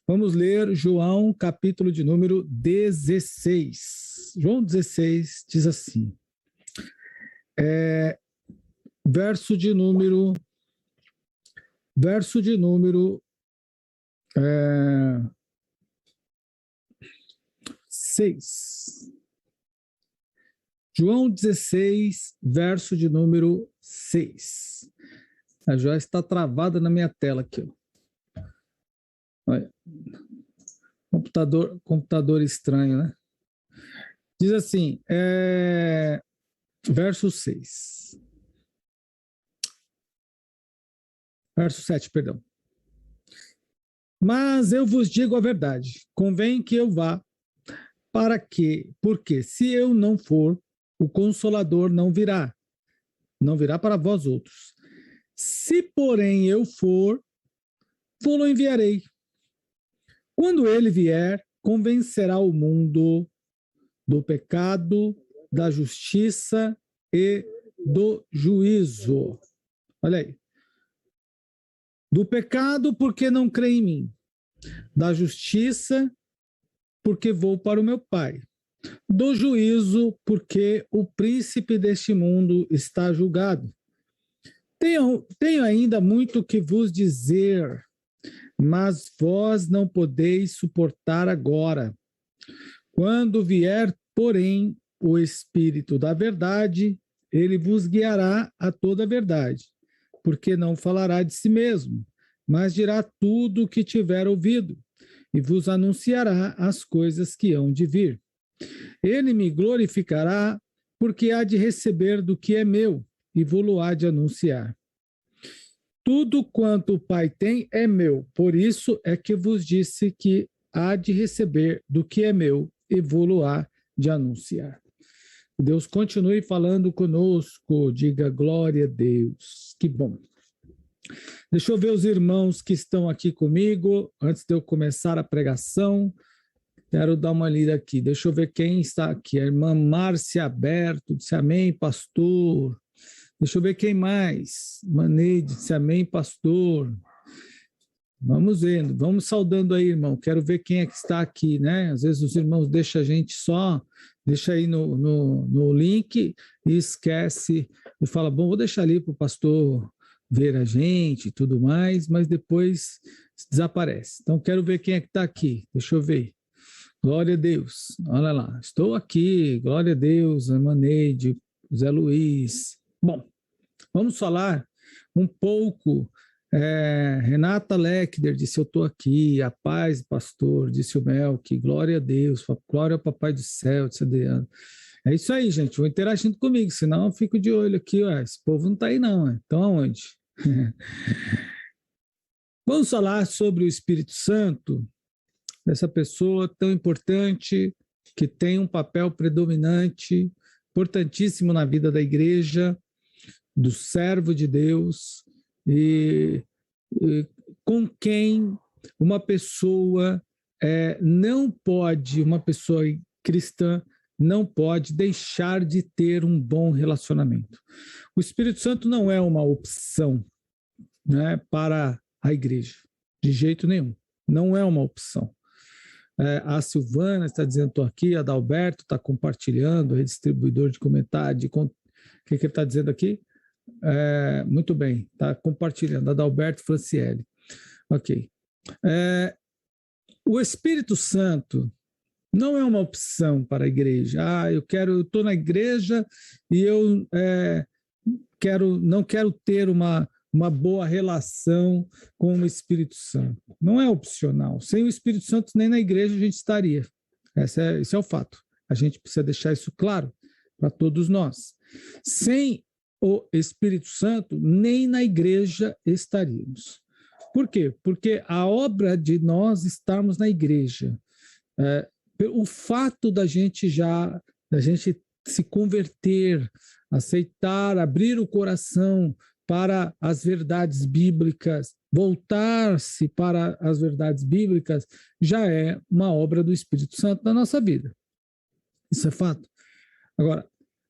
Vamos ler João, capítulo de número 16. João 16 diz assim, verso de número 6. João 16, verso de número 6. A Joyce está travada na minha tela aqui. Olha. Computador estranho, né? Diz assim, verso 6. Verso 7, perdão. Mas eu vos digo a verdade, convém que eu vá, porque se eu não for, o Consolador não virá para vós outros. Se, porém, eu for, vou-lo enviarei. Quando ele vier, convencerá o mundo do pecado, da justiça e do juízo. Olha aí. Do pecado, porque não crê em mim. Da justiça, porque vou para o meu Pai. Do juízo, porque o príncipe deste mundo está julgado. Tenho ainda muito que vos dizer, mas vós não podeis suportar agora. Quando vier, porém, o Espírito da verdade, ele vos guiará a toda a verdade, porque não falará de si mesmo, mas dirá tudo o que tiver ouvido, e vos anunciará as coisas que hão de vir. Ele me glorificará, porque há de receber do que é meu, e vou-lo há de anunciar. Tudo quanto o Pai tem é meu, por isso é que vos disse que há de receber do que é meu, e vou-lo há de anunciar. Deus continue falando conosco, diga glória a Deus, que bom. Deixa eu ver os irmãos que estão aqui comigo, antes de eu começar a pregação. Quero dar uma lida aqui. Deixa eu ver quem está aqui. A irmã Márcia Aberto disse amém, pastor. Deixa eu ver quem mais. Maneide disse amém, pastor. Vamos vendo, vamos saudando aí, irmão. Quero ver quem é que está aqui, né? Às vezes os irmãos deixam a gente só, deixa aí no link e esquece e fala, bom, vou deixar ali para o pastor ver a gente e tudo mais, mas depois desaparece. Então, quero ver quem é que está aqui. Deixa eu ver. Glória a Deus. Olha lá, estou aqui. Glória a Deus, Maneide, Zé Luiz. Bom, vamos falar um pouco. Renata Leckner disse, eu estou aqui. A paz, pastor, disse o Melk. Glória a Deus, glória ao Papai do Céu, disse Adriano. É isso aí, gente. Vou interagindo comigo, senão eu fico de olho aqui. Ó. Esse povo não está aí, não. Então, aonde? Vamos falar sobre o Espírito Santo, dessa pessoa tão importante, que tem um papel predominante, importantíssimo na vida da igreja, do servo de Deus, e com quem uma pessoa não pode, uma pessoa cristã, não pode deixar de ter um bom relacionamento. O Espírito Santo não é uma opção, né, para a igreja, de jeito nenhum. Não é uma opção. A Silvana está dizendo, estou aqui, a Adalberto está compartilhando, redistribuidor de comentário, o que ele está dizendo aqui? Muito bem, está compartilhando, Adalberto Franciele. Ok. O Espírito Santo não é uma opção para a igreja. Eu estou na igreja e eu não quero ter uma boa relação com o Espírito Santo. Não é opcional. Sem o Espírito Santo, nem na igreja a gente estaria. Esse é o fato. A gente precisa deixar isso claro para todos nós. Sem o Espírito Santo, nem na igreja estaríamos. Por quê? Porque a obra de nós estarmos na igreja, o fato da gente se converter, aceitar, abrir o coração para as verdades bíblicas, voltar-se para as verdades bíblicas, já é uma obra do Espírito Santo na nossa vida. Isso é fato. Agora,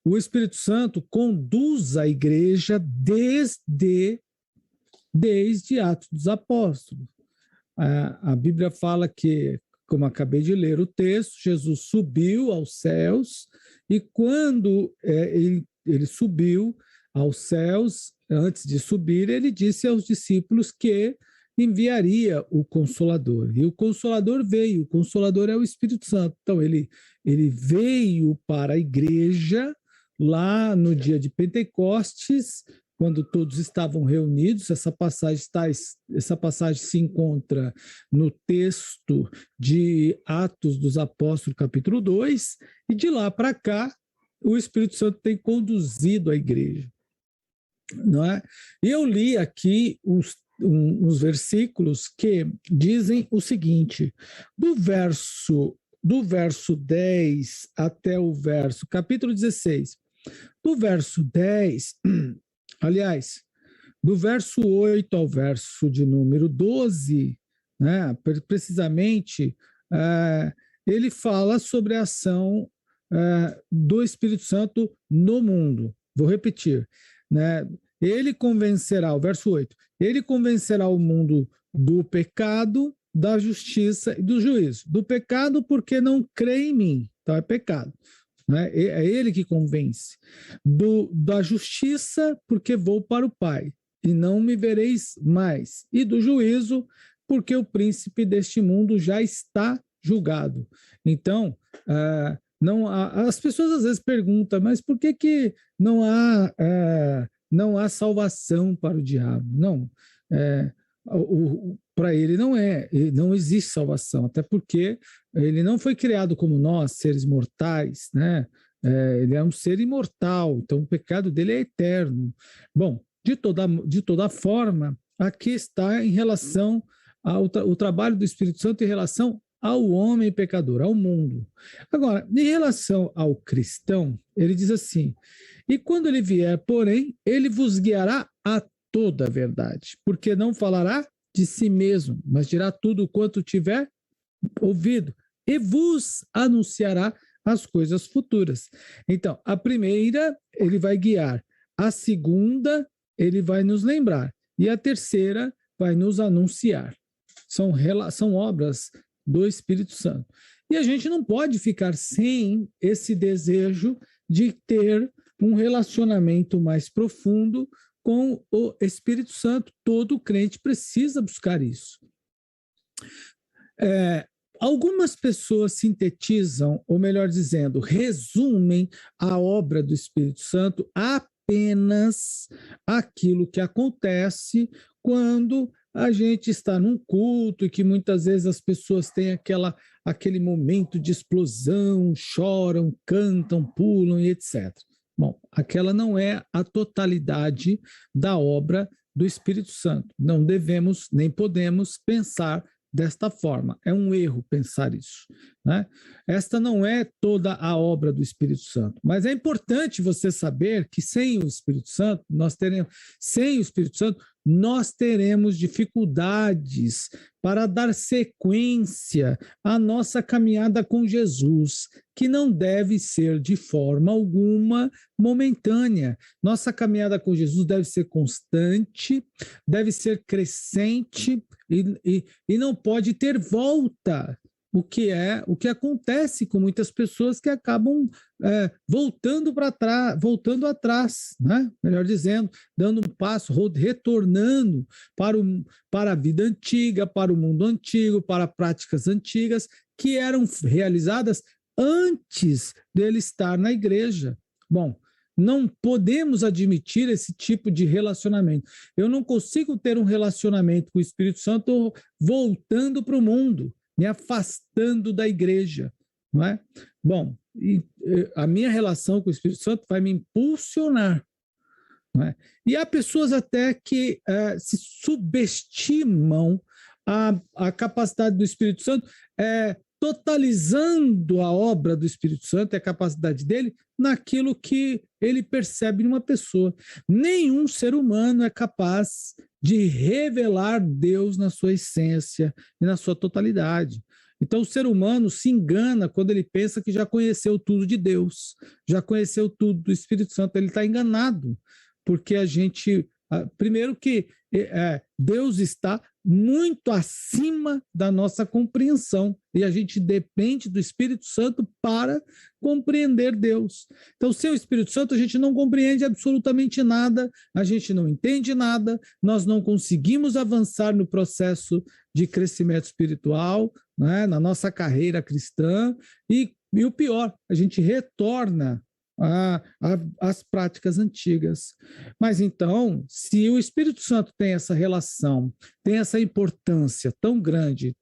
o Espírito Santo conduz a igreja desde Atos dos Apóstolos. A Bíblia fala que, como acabei de ler o texto, Jesus subiu aos céus, e quando ele subiu aos céus, antes de subir, ele disse aos discípulos que enviaria o Consolador. E o Consolador veio, o Consolador é o Espírito Santo. Então, ele veio para a igreja lá no dia de Pentecostes, quando todos estavam reunidos. Essa passagem se encontra no texto de Atos dos Apóstolos, capítulo 2, e de lá para cá, o Espírito Santo tem conduzido a igreja. Não é? E eu li aqui uns versículos que dizem o seguinte: do verso 10 até o capítulo 16, do verso 10, aliás, do verso 8 ao verso de número 12, né, precisamente, ele fala sobre a ação do Espírito Santo no mundo. Vou repetir, né? Ele convencerá, o verso 8, ele convencerá o mundo do pecado, da justiça e do juízo. Do pecado porque não crê em mim, então é pecado. Né? É ele que convence. Da justiça, porque vou para o Pai, e não me vereis mais. E do juízo, porque o príncipe deste mundo já está julgado. Então, não há, as pessoas às vezes perguntam, mas por que não há salvação para o diabo? Não, para ele não existe salvação, até porque ele não foi criado como nós, seres mortais, né? Ele é um ser imortal, então o pecado dele é eterno. Bom, de toda forma, aqui está em relação ao trabalho do Espírito Santo em relação ao homem pecador, ao mundo. Agora, em relação ao cristão, ele diz assim: e quando ele vier, porém, ele vos guiará a toda a verdade, porque não falará de si mesmo, mas dirá tudo quanto tiver ouvido, e vos anunciará as coisas futuras. Então, a primeira, ele vai guiar. A segunda, ele vai nos lembrar. E a terceira, vai nos anunciar. São obras do Espírito Santo. E a gente não pode ficar sem esse desejo de ter um relacionamento mais profundo com o Espírito Santo. Todo crente precisa buscar isso. Algumas pessoas sintetizam, ou melhor dizendo, resumem a obra do Espírito Santo apenas aquilo que acontece quando a gente está num culto e que muitas vezes as pessoas têm aquele momento de explosão, choram, cantam, pulam e etc. Bom, aquela não é a totalidade da obra do Espírito Santo. Não devemos nem podemos pensar desta forma. É um erro pensar isso, né? Esta não é toda a obra do Espírito Santo, mas é importante você saber que sem o Espírito Santo, nós teremos dificuldades para dar sequência à nossa caminhada com Jesus, que não deve ser de forma alguma momentânea. Nossa caminhada com Jesus deve ser constante, deve ser crescente e não pode ter volta. O que acontece com muitas pessoas que acabam voltando atrás, né? Melhor dizendo, dando um passo, retornando para a vida antiga, para o mundo antigo, para práticas antigas que eram realizadas antes dele estar na igreja. Bom, não podemos admitir esse tipo de relacionamento. Eu não consigo ter um relacionamento com o Espírito Santo voltando para o mundo, me afastando da igreja, não é? Bom, a minha relação com o Espírito Santo vai me impulsionar, não é? E há pessoas até que se subestimam a capacidade do Espírito Santo, totalizando a obra do Espírito Santo e a capacidade dele naquilo que ele percebe numa pessoa. Nenhum ser humano é capaz de revelar Deus na sua essência e na sua totalidade. Então, o ser humano se engana quando ele pensa que já conheceu tudo de Deus, já conheceu tudo do Espírito Santo. Ele está enganado, porque a gente... Primeiro que Deus está muito acima da nossa compreensão, e a gente depende do Espírito Santo para compreender Deus. Então, sem o Espírito Santo, a gente não compreende absolutamente nada, a gente não entende nada, nós não conseguimos avançar no processo de crescimento espiritual, né, na nossa carreira cristã, e o pior, a gente retorna às práticas antigas. Mas então, se o Espírito Santo tem essa relação, tem essa importância tão grande,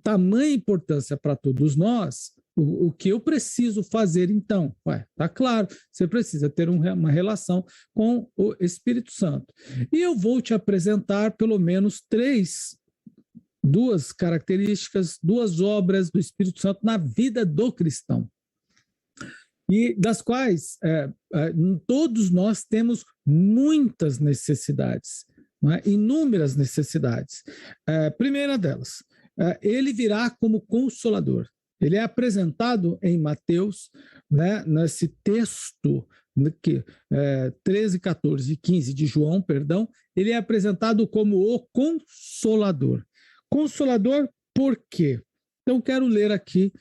tamanha importância para todos nós, o que eu preciso fazer então? Tá claro, você precisa ter uma relação com o Espírito Santo. E eu vou te apresentar pelo menos duas características, duas obras do Espírito Santo na vida do cristão, e das quais todos nós temos muitas necessidades, não é? Inúmeras necessidades. Primeira delas, ele virá como Consolador. Ele é apresentado em Mateus, né, nesse texto 13, 14 e 15 de João, perdão, ele é apresentado como o Consolador. Consolador por quê? Então, quero ler aqui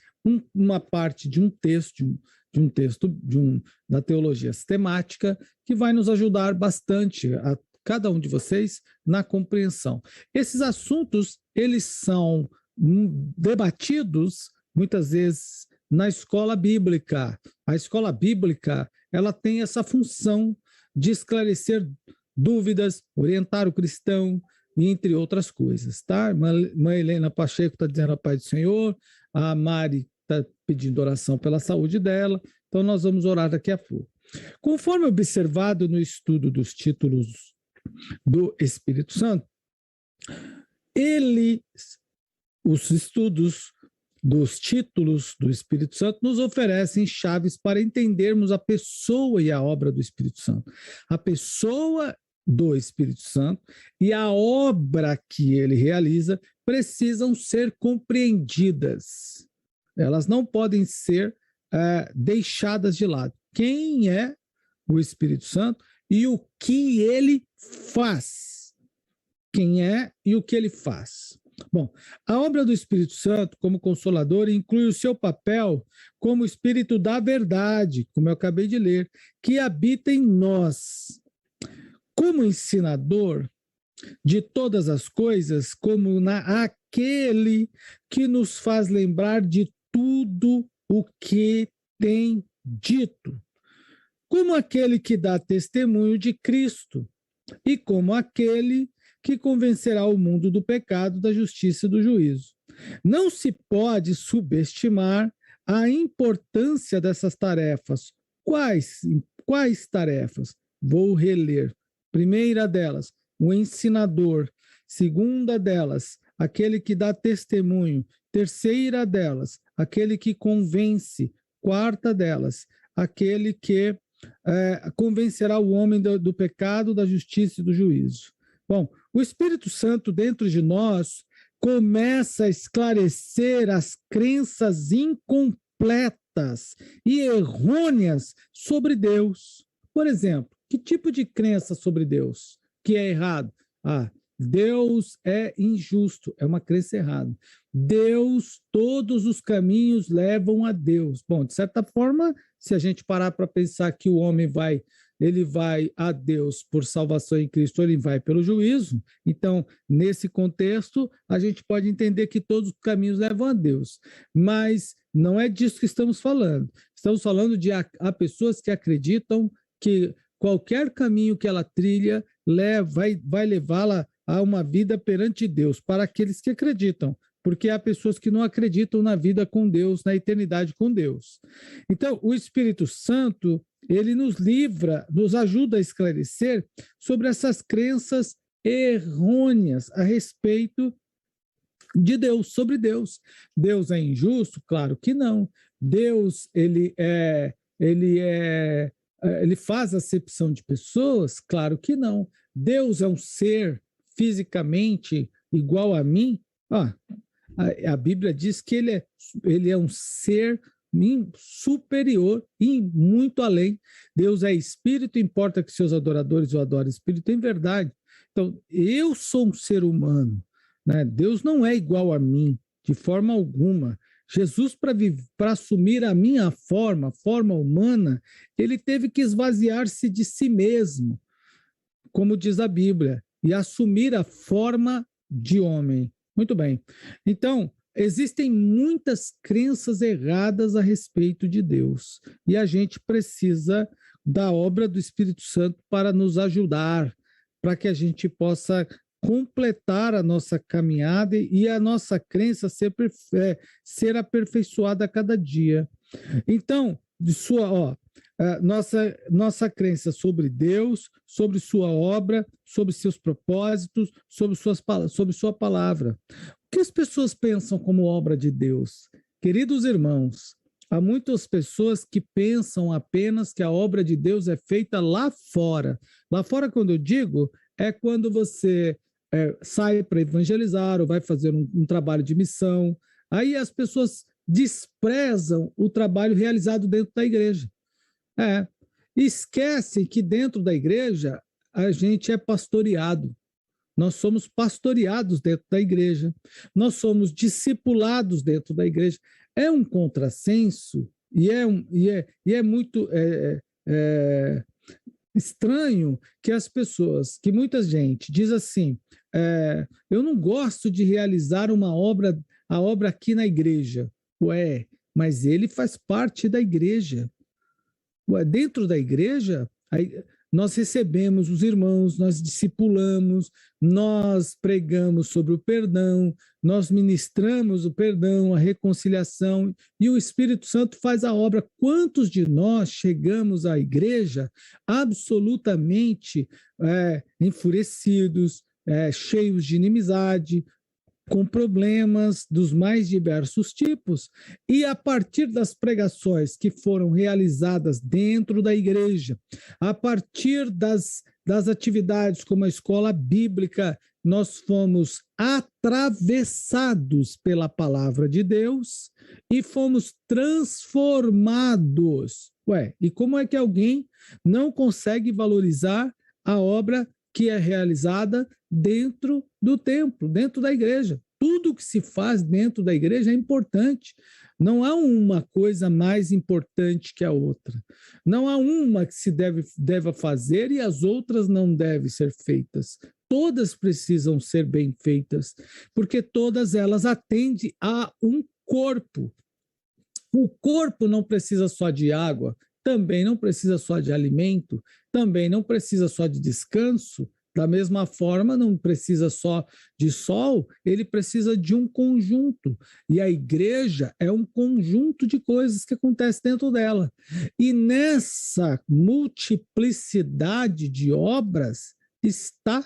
uma parte de um texto, da teologia sistemática, que vai nos ajudar bastante, a cada um de vocês, na compreensão. Esses assuntos, eles são debatidos, muitas vezes, na escola bíblica. A escola bíblica, ela tem essa função de esclarecer dúvidas, orientar o cristão, entre outras coisas, tá? Mãe Helena Pacheco está dizendo a paz do Senhor, a Mari está pedindo oração pela saúde dela, então nós vamos orar daqui a pouco. Conforme observado no estudo dos títulos do Espírito Santo, os estudos dos títulos do Espírito Santo nos oferecem chaves para entendermos a pessoa e a obra do Espírito Santo. A pessoa do Espírito Santo e a obra que ele realiza precisam ser compreendidas. Elas não podem ser deixadas de lado. Quem é o Espírito Santo e o que ele faz? Quem é e o que ele faz? Bom, a obra do Espírito Santo como Consolador inclui o seu papel como Espírito da verdade, como eu acabei de ler, que habita em nós. Como ensinador de todas as coisas, como aquele que nos faz lembrar de tudo o que tem dito, como aquele que dá testemunho de Cristo, e como aquele que convencerá o mundo do pecado, da justiça e do juízo. Não se pode subestimar a importância dessas tarefas. Quais tarefas? Vou reler. Primeira delas, o ensinador. Segunda delas, aquele que dá testemunho. Terceira delas, aquele que convence. Quarta delas, aquele que convencerá o homem do pecado, da justiça e do juízo. Bom, o Espírito Santo dentro de nós começa a esclarecer as crenças incompletas e errôneas sobre Deus. Por exemplo, que tipo de crença sobre Deus que é errado? Deus é injusto, é uma crença errada. Deus, todos os caminhos levam a Deus. Bom, de certa forma, se a gente parar para pensar que o homem vai a Deus por salvação em Cristo, ele vai pelo juízo. Então, nesse contexto, a gente pode entender que todos os caminhos levam a Deus. Mas não é disso que estamos falando. Estamos falando de há pessoas que acreditam que qualquer caminho que ela trilha vai levá-la a uma vida perante Deus, para aqueles que acreditam, porque há pessoas que não acreditam na vida com Deus, na eternidade com Deus. Então, o Espírito Santo, ele nos livra, nos ajuda a esclarecer sobre essas crenças errôneas a respeito de Deus, sobre Deus. Deus é injusto? Claro que não. Deus, ele faz acepção de pessoas? Claro que não. Deus é um ser fisicamente igual a mim? A Bíblia diz que ele é um ser superior e muito além. Deus é espírito, importa que seus adoradores o adorem espírito em verdade. Então, eu sou um ser humano, né? Deus não é igual a mim, de forma alguma. Jesus, para assumir a minha forma humana, ele teve que esvaziar-se de si mesmo, como diz a Bíblia, e assumir a forma de homem. Muito bem. Então, existem muitas crenças erradas a respeito de Deus, e a gente precisa da obra do Espírito Santo para nos ajudar, para que a gente possa completar a nossa caminhada e a nossa crença ser aperfeiçoada a cada dia. Então, nossa crença sobre Deus, sobre sua obra, sobre seus propósitos, sobre sua palavra. O que as pessoas pensam como obra de Deus? Queridos irmãos, há muitas pessoas que pensam apenas que a obra de Deus é feita lá fora. Lá fora, quando eu digo, é quando você sai para evangelizar ou vai fazer um trabalho de missão. Aí as pessoas desprezam o trabalho realizado dentro da igreja. Esquecem que dentro da igreja a gente é pastoreado. Nós somos pastoreados dentro da igreja. Nós somos discipulados dentro da igreja. É um contrassenso e é muito estranho que que muita gente diz assim, eu não gosto de realizar a obra aqui na igreja. Ué, mas ele faz parte da igreja. Dentro da igreja, nós recebemos os irmãos, nós discipulamos, nós pregamos sobre o perdão, nós ministramos o perdão, a reconciliação, e o Espírito Santo faz a obra. Quantos de nós chegamos à igreja absolutamente enfurecidos, cheios de inimizade, com problemas dos mais diversos tipos, e a partir das pregações que foram realizadas dentro da igreja, a partir das atividades como a escola bíblica, nós fomos atravessados pela palavra de Deus e fomos transformados. E como é que alguém não consegue valorizar a obra que é realizada dentro do templo, dentro da igreja? Tudo que se faz dentro da igreja é importante. Não há uma coisa mais importante que a outra. Não há uma que se deva fazer e as outras não devem ser feitas. Todas precisam ser bem feitas, porque todas elas atendem a um corpo. O corpo não precisa só de água, também não precisa só de alimento, também não precisa só de descanso. Da mesma forma, não precisa só de sol, ele precisa de um conjunto. E a igreja é um conjunto de coisas que acontecem dentro dela. E nessa multiplicidade de obras está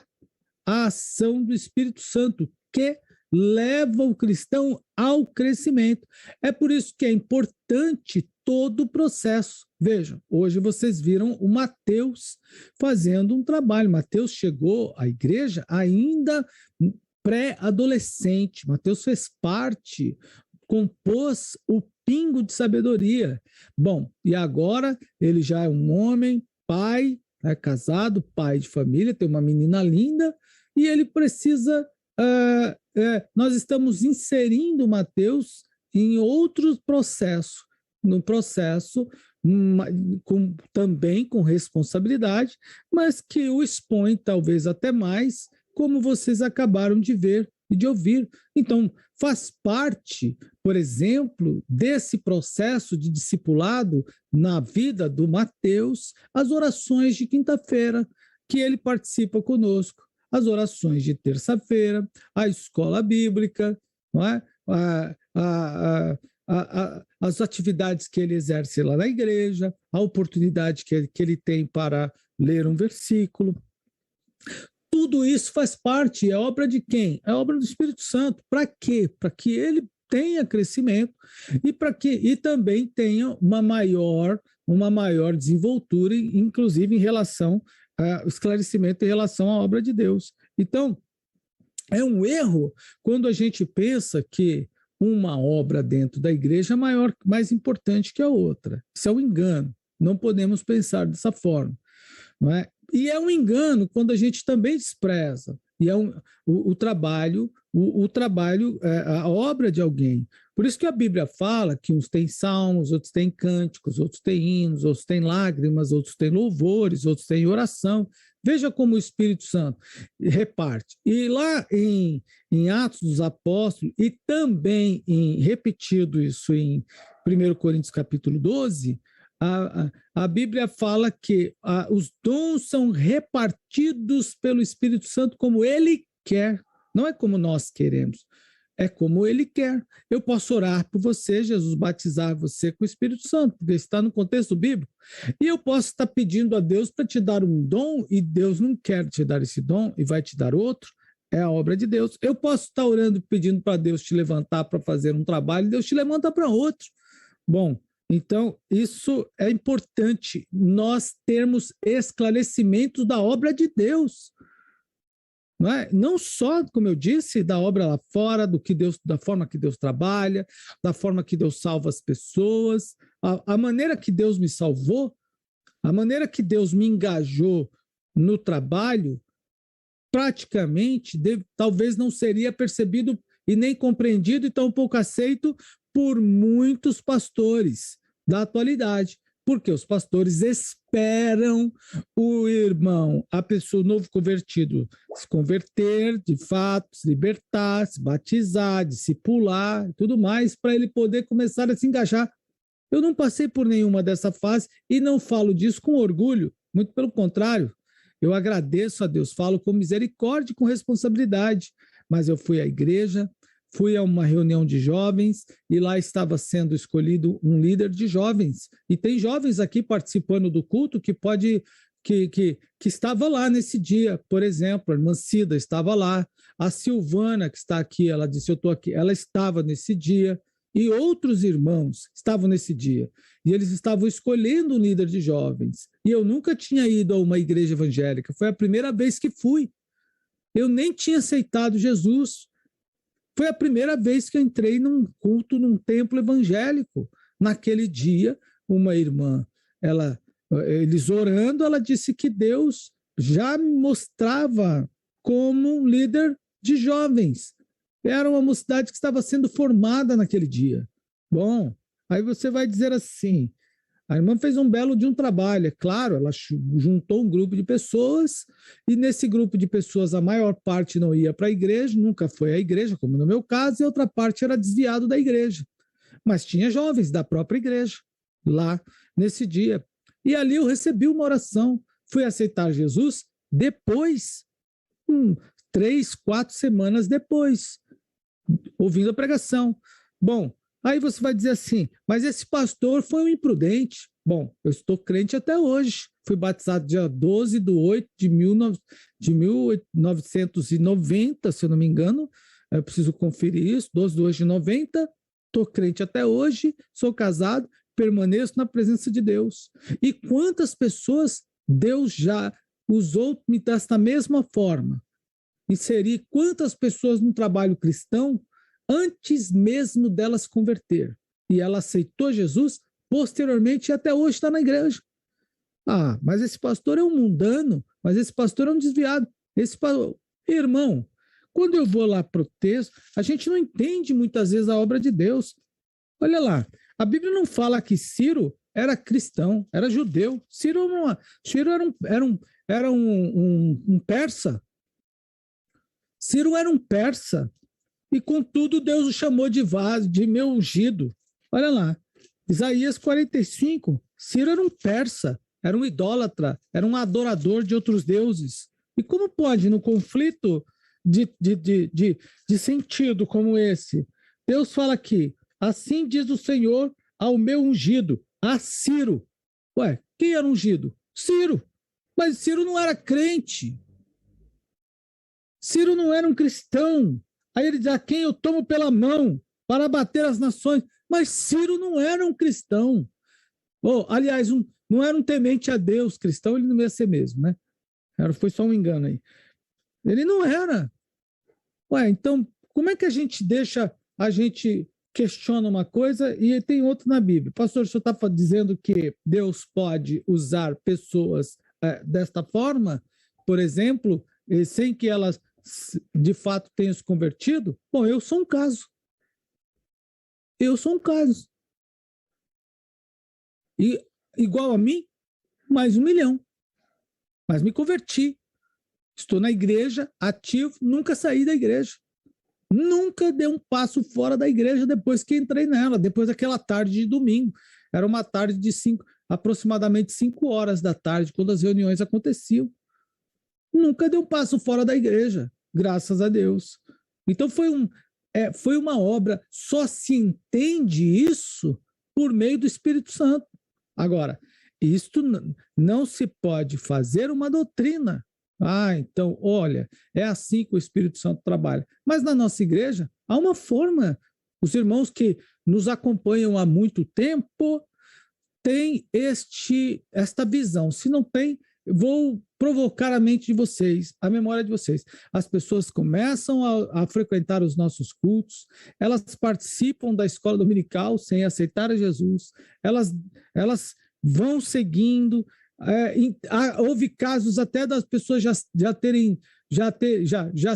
a ação do Espírito Santo, que leva o cristão ao crescimento. É por isso que é importante todo o processo. Vejam, hoje vocês viram o Mateus fazendo um trabalho. Mateus chegou à igreja ainda pré-adolescente. Mateus fez parte, compôs o pingo de sabedoria. Bom, e agora ele já é um homem, pai, casado, pai de família, tem uma menina linda, e ele precisa... nós estamos inserindo Mateus em outro processo, num processo também com responsabilidade, mas que o expõe talvez até mais, como vocês acabaram de ver e de ouvir. Então, faz parte, por exemplo, desse processo de discipulado na vida do Mateus, as orações de quinta-feira, que ele participa conosco, as orações de terça-feira, a escola bíblica, não é? As atividades que ele exerce lá na igreja, a oportunidade que ele tem para ler um versículo. Tudo isso faz parte, é obra de quem? É obra do Espírito Santo. Para quê? Para que ele tenha crescimento e também tenha uma maior desenvoltura, inclusive em relação ao esclarecimento em relação à obra de Deus. Então, é um erro quando a gente pensa que uma obra dentro da igreja é mais importante que a outra. Isso é um engano. Não podemos pensar dessa forma. Não é? E é um engano quando a gente também despreza. E é o trabalho, a obra de alguém. Por isso que a Bíblia fala que uns têm salmos, outros têm cânticos, outros têm hinos, outros têm lágrimas, outros têm louvores, outros têm oração. Veja como o Espírito Santo reparte. E lá em Atos dos Apóstolos, e também repetido isso em 1 Coríntios capítulo 12, a Bíblia fala que os dons são repartidos pelo Espírito Santo como ele quer, não é como nós queremos, é como ele quer. Eu posso orar por você, Jesus, batizar você com o Espírito Santo, porque está no contexto bíblico, e eu posso estar pedindo a Deus para te dar um dom, e Deus não quer te dar esse dom e vai te dar outro, é a obra de Deus. Eu posso estar orando, pedindo para Deus te levantar para fazer um trabalho, e Deus te levanta para outro. Bom, então, isso é importante, nós termos esclarecimentos da obra de Deus. Não é? Não só, como eu disse, da obra lá fora, da forma que Deus trabalha, da forma que Deus salva as pessoas, a maneira que Deus me salvou, a maneira que Deus me engajou no trabalho, praticamente, talvez não seria percebido e nem compreendido e tampouco aceito por muitos pastores da atualidade, porque os pastores esperam o irmão, a pessoa, o novo convertido, se converter, de fato, se libertar, se batizar, discipular, tudo mais, para ele poder começar a se engajar. Eu não passei por nenhuma dessa fase e não falo disso com orgulho, muito pelo contrário, eu agradeço a Deus, falo com misericórdia e com responsabilidade, mas eu fui à igreja, fui a uma reunião de jovens e lá estava sendo escolhido um líder de jovens. E tem jovens aqui participando do culto que estava lá nesse dia. Por exemplo, a irmã Cida estava lá, a Silvana, que está aqui, ela disse, eu estou aqui, ela estava nesse dia, e outros irmãos estavam nesse dia. E eles estavam escolhendo um líder de jovens. E eu nunca tinha ido a uma igreja evangélica, foi a primeira vez que fui. Eu nem tinha aceitado Jesus. Foi a primeira vez que eu entrei num culto, num templo evangélico. Naquele dia, uma irmã, eles orando, ela disse que Deus já me mostrava como um líder de jovens. Era uma mocidade que estava sendo formada naquele dia. Bom, aí você vai dizer assim, a irmã fez um belo de um trabalho, é claro, ela juntou um grupo de pessoas e nesse grupo de pessoas a maior parte não ia para a igreja, nunca foi à igreja, como no meu caso, e a outra parte era desviado da igreja. Mas tinha jovens da própria igreja lá nesse dia. E ali eu recebi uma oração, fui aceitar Jesus depois, 3, 4 semanas depois, ouvindo a pregação. Bom, aí você vai dizer assim, mas esse pastor foi um imprudente. Bom, eu estou crente até hoje. Fui batizado dia 12 de 8 de 1990, se eu não me engano. Eu preciso conferir isso, 12 de 8 de 90. Estou crente até hoje, sou casado, permaneço na presença de Deus. E quantas pessoas Deus já usou desta mesma forma? Inserir quantas pessoas no trabalho cristão antes mesmo dela se converter. E ela aceitou Jesus posteriormente e até hoje está na igreja. Ah, mas esse pastor é um mundano, mas esse pastor é um desviado. Irmão, quando eu vou lá para o texto, a gente não entende muitas vezes a obra de Deus. Olha lá, a Bíblia não fala que Ciro era cristão, era judeu. Ciro era um persa. Ciro era um persa. E, contudo, Deus o chamou de vaso, de meu ungido. Olha lá, Isaías 45, Ciro era um persa, era um idólatra, era um adorador de outros deuses. E como pode, no conflito de sentido como esse, Deus fala aqui, assim diz o Senhor ao meu ungido, a Ciro. Ué, quem era ungido? Ciro. Mas Ciro não era crente. Ciro não era um cristão. Aí ele diz, a quem eu tomo pela mão para bater as nações. Mas Ciro não era um cristão. Aliás, não era um temente a Deus cristão, ele não ia ser mesmo, né? Foi só um engano aí. Ele não era. Ué, então, como é que a gente questiona uma coisa e tem outra na Bíblia? Pastor, o senhor está dizendo que Deus pode usar pessoas desta forma, por exemplo, sem que elas de fato tenham se convertido? Bom, eu sou um caso. Eu sou um caso. E igual a mim, mais 1 milhão. Mas me converti. Estou na igreja, ativo, nunca saí da igreja. Nunca dei um passo fora da igreja depois que entrei nela, depois daquela tarde de domingo. Era uma tarde de aproximadamente 5 horas da tarde, quando as reuniões aconteciam. Nunca dei um passo fora da igreja, graças a Deus. Então foi uma obra, só se entende isso por meio do Espírito Santo. Agora, isto não se pode fazer uma doutrina. Então, olha, é assim que o Espírito Santo trabalha. Mas na nossa igreja, há uma forma. Os irmãos que nos acompanham há muito tempo têm esta visão. Se não tem, vou provocar a mente de vocês, a memória de vocês. As pessoas começam a frequentar os nossos cultos, elas participam da escola dominical sem aceitar a Jesus, elas vão seguindo. Houve casos até das pessoas já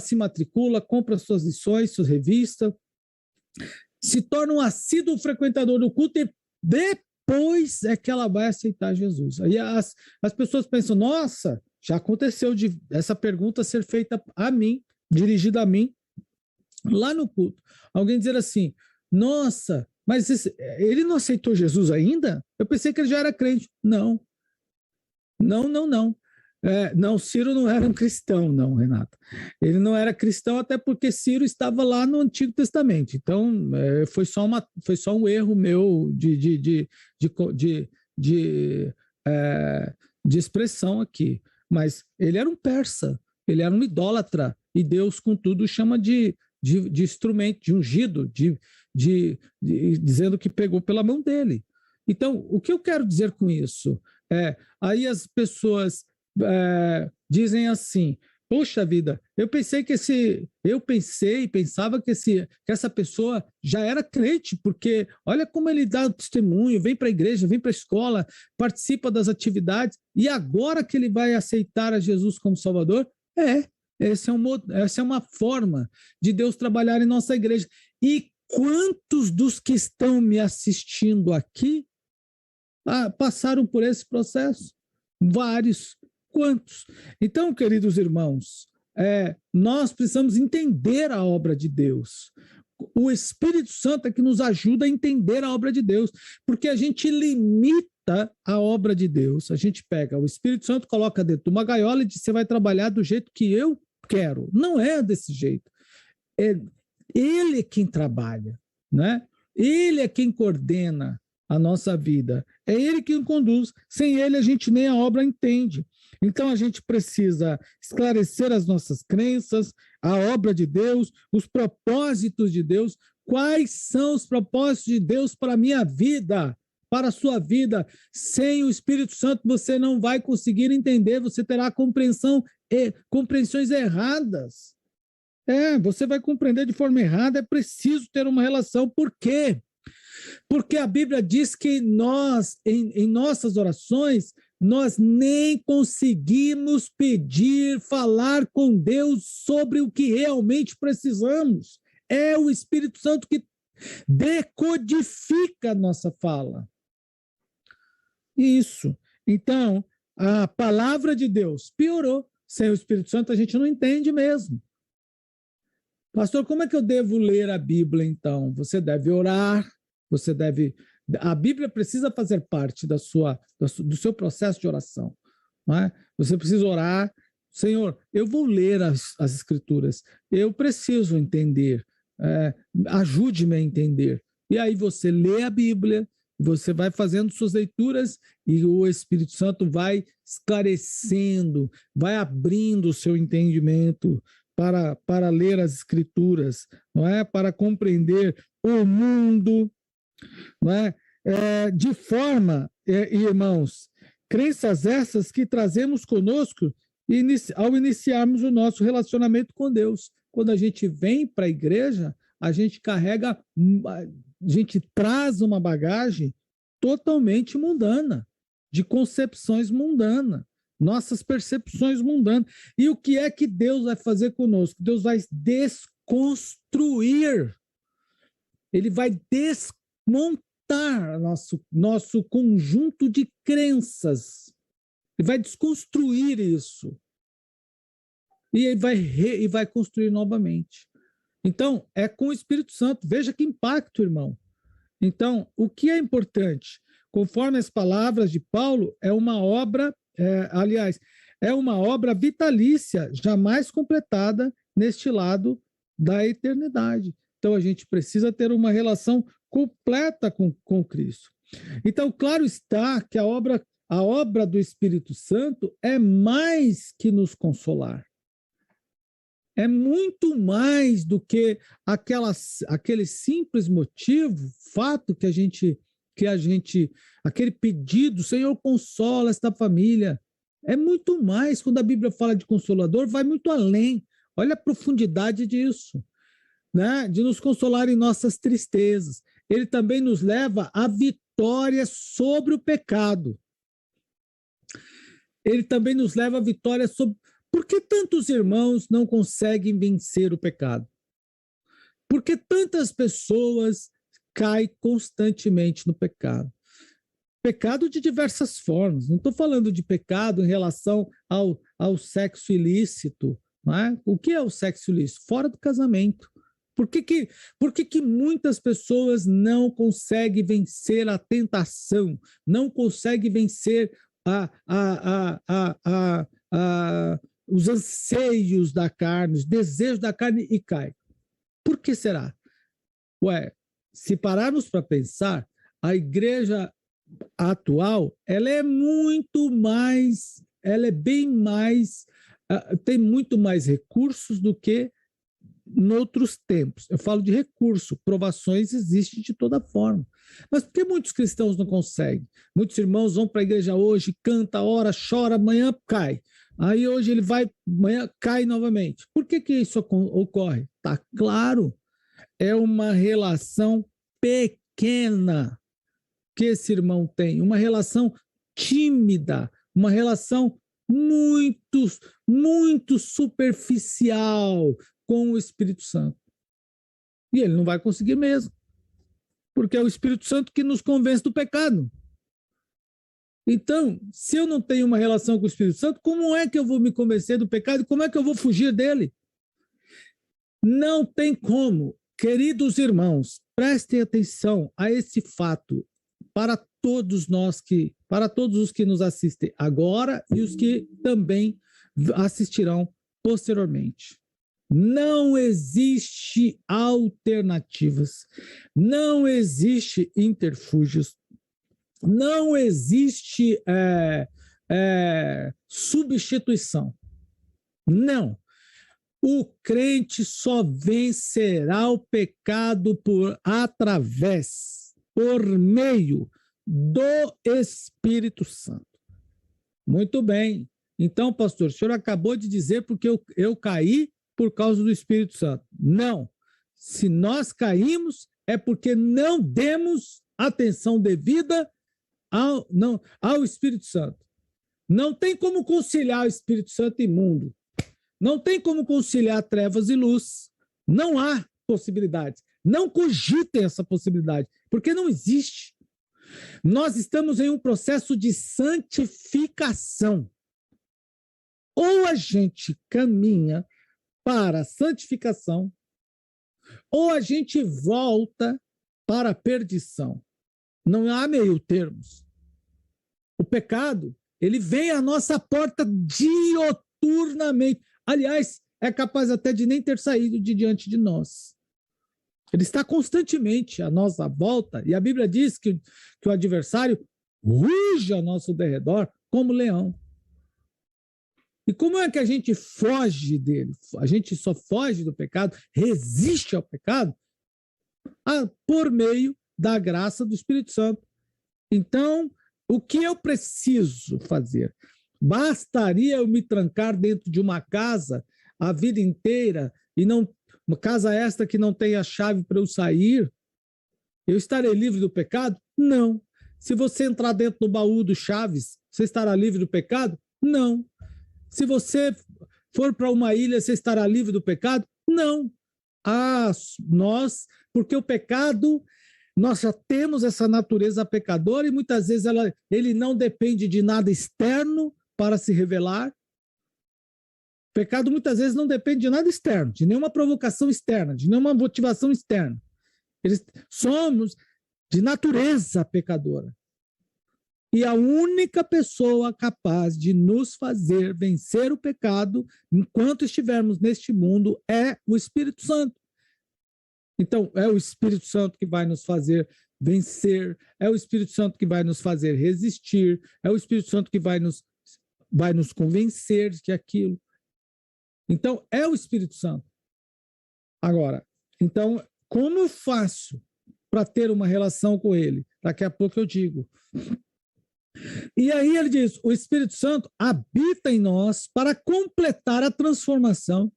se matricula, compram suas lições, suas revistas, se torna um assíduo frequentador do culto e depois é que ela vai aceitar Jesus. Aí as pessoas pensam, nossa, já aconteceu de essa pergunta ser feita a mim, dirigida a mim, lá no culto. Alguém dizer assim, nossa, mas ele não aceitou Jesus ainda? Eu pensei que ele já era crente. Não. Não, Ciro não era um cristão, não, Renato. Ele não era cristão até porque Ciro estava lá no Antigo Testamento. Então, foi só um erro meu de expressão aqui. Mas ele era um persa, ele era um idólatra, e Deus, contudo, chama de instrumento, de ungido, dizendo que pegou pela mão dele. Então, o que eu quero dizer com isso? Aí as pessoas dizem assim, poxa vida, eu pensava que essa pessoa já era crente, porque olha como ele dá o testemunho, vem para a igreja, vem para a escola, participa das atividades, e agora que ele vai aceitar a Jesus como Salvador? Essa é uma forma de Deus trabalhar em nossa igreja. E quantos dos que estão me assistindo aqui passaram por esse processo? Vários. Quantos? Então, queridos irmãos, nós precisamos entender a obra de Deus. O Espírito Santo é que nos ajuda a entender a obra de Deus, porque a gente limita a obra de Deus. A gente pega o Espírito Santo, coloca dentro de uma gaiola e diz, você vai trabalhar do jeito que eu quero. Não é desse jeito. Ele é quem trabalha, né? Ele é quem coordena a nossa vida. É ele quem conduz. Sem ele, a gente nem a obra entende. Então, a gente precisa esclarecer as nossas crenças, a obra de Deus, os propósitos de Deus. Quais são os propósitos de Deus para a minha vida, para a sua vida? Sem o Espírito Santo, você não vai conseguir entender, você terá compreensões erradas. Você vai compreender de forma errada, é preciso ter uma relação. Por quê? Porque a Bíblia diz que nós, em nossas orações, nós nem conseguimos falar com Deus sobre o que realmente precisamos. É o Espírito Santo que decodifica a nossa fala. Isso. Então, a palavra de Deus piorou. Sem o Espírito Santo, a gente não entende mesmo. Pastor, como é que eu devo ler a Bíblia, então? Você deve orar, a Bíblia precisa fazer parte do seu processo de oração. Não é? Você precisa orar, Senhor, eu vou ler as Escrituras, eu preciso entender, ajude-me a entender. E aí você lê a Bíblia, você vai fazendo suas leituras e o Espírito Santo vai esclarecendo, vai abrindo o seu entendimento para ler as Escrituras, não é? Para compreender o mundo, não é? De forma, irmãos, crenças essas que trazemos conosco ao iniciarmos o nosso relacionamento com Deus. Quando a gente vem para a igreja, a gente traz uma bagagem totalmente mundana, de concepções mundanas, nossas percepções mundanas. E o que é que Deus vai fazer conosco? Deus vai desconstruir. Ele vai desmontar nosso conjunto de crenças. Ele vai desconstruir isso. E ele vai construir novamente. Então, é com o Espírito Santo. Veja que impacto, irmão. Então, o que é importante? Conforme as palavras de Paulo, é uma obra, é uma obra vitalícia, jamais completada neste lado da eternidade. Então, a gente precisa ter uma relação completa com Cristo. Então, claro está que a obra do Espírito Santo é mais que nos consolar. É muito mais do que aquele simples motivo, fato que a gente, aquele pedido, Senhor, consola esta família. É muito mais, quando a Bíblia fala de consolador, vai muito além. Olha a profundidade disso, né? De nos consolar em nossas tristezas. Ele também nos leva à vitória sobre o pecado. Ele também nos leva à vitória sobre... Por que tantos irmãos não conseguem vencer o pecado? Por que tantas pessoas caem constantemente no pecado? Pecado de diversas formas. Não estou falando de pecado em relação ao sexo ilícito. Não é? O que é o sexo ilícito? Fora do casamento. Por que muitas pessoas não conseguem vencer a tentação? Não conseguem vencer os anseios da carne, os desejos da carne e cai. Por que será? Se pararmos para pensar, a igreja atual, ela é bem mais, tem muito mais recursos do que noutros tempos. Eu falo de recurso, provações existem de toda forma. Mas por que muitos cristãos não conseguem? Muitos irmãos vão para a igreja hoje, canta, ora, chora, amanhã cai. Aí hoje ele vai, amanhã cai novamente. Por que isso ocorre? Tá claro, é uma relação pequena que esse irmão tem, uma relação tímida, uma relação muito superficial com o Espírito Santo. E ele não vai conseguir mesmo, porque é o Espírito Santo que nos convence do pecado. Então, se eu não tenho uma relação com o Espírito Santo, como é que eu vou me convencer do pecado? Como é que eu vou fugir dele? Não tem como. Queridos irmãos, prestem atenção a esse fato para todos os que nos assistem agora e os que também assistirão posteriormente. Não existe alternativas, não existe interfúgios, não existe substituição. Não. O crente só vencerá o pecado por meio do Espírito Santo. Muito bem. Então, pastor, o senhor acabou de dizer porque eu caí por causa do Espírito Santo. Não. Se nós caímos, é porque não demos atenção devida ao Espírito Santo. Não tem como conciliar o Espírito Santo e mundo. Não tem como conciliar trevas e luz. Não há possibilidades. Não cogitem essa possibilidade, porque não existe. Nós estamos em um processo de santificação. Ou a gente caminha para a santificação, ou a gente volta para a perdição. Não há meio termos. O pecado, ele vem à nossa porta dioturnamente. Aliás, é capaz até de nem ter saído de diante de nós. Ele está constantemente à nossa volta, e a Bíblia diz que o adversário ruge ao nosso derredor como leão. E como é que a gente foge dele? A gente só foge do pecado, resiste ao pecado, por meio da graça do Espírito Santo. Então, o que eu preciso fazer? Bastaria eu me trancar dentro de uma casa a vida inteira e não uma casa esta que não tem a chave para eu sair? Eu estarei livre do pecado? Não. Se você entrar dentro do baú do Chaves, você estará livre do pecado? Não. Se você for para uma ilha, você estará livre do pecado? Não. Porque o pecado, nós já temos essa natureza pecadora e muitas vezes ele não depende de nada externo para se revelar. O pecado muitas vezes não depende de nada externo, de nenhuma provocação externa, de nenhuma motivação externa. Somos de natureza pecadora. E a única pessoa capaz de nos fazer vencer o pecado, enquanto estivermos neste mundo, é o Espírito Santo. Então, é o Espírito Santo que vai nos fazer vencer, é o Espírito Santo que vai nos fazer resistir, é o Espírito Santo que vai nos convencer de aquilo. Então, é o Espírito Santo. Agora, então, como eu faço para ter uma relação com ele? Daqui a pouco eu digo. E aí ele diz, o Espírito Santo habita em nós para completar a transformação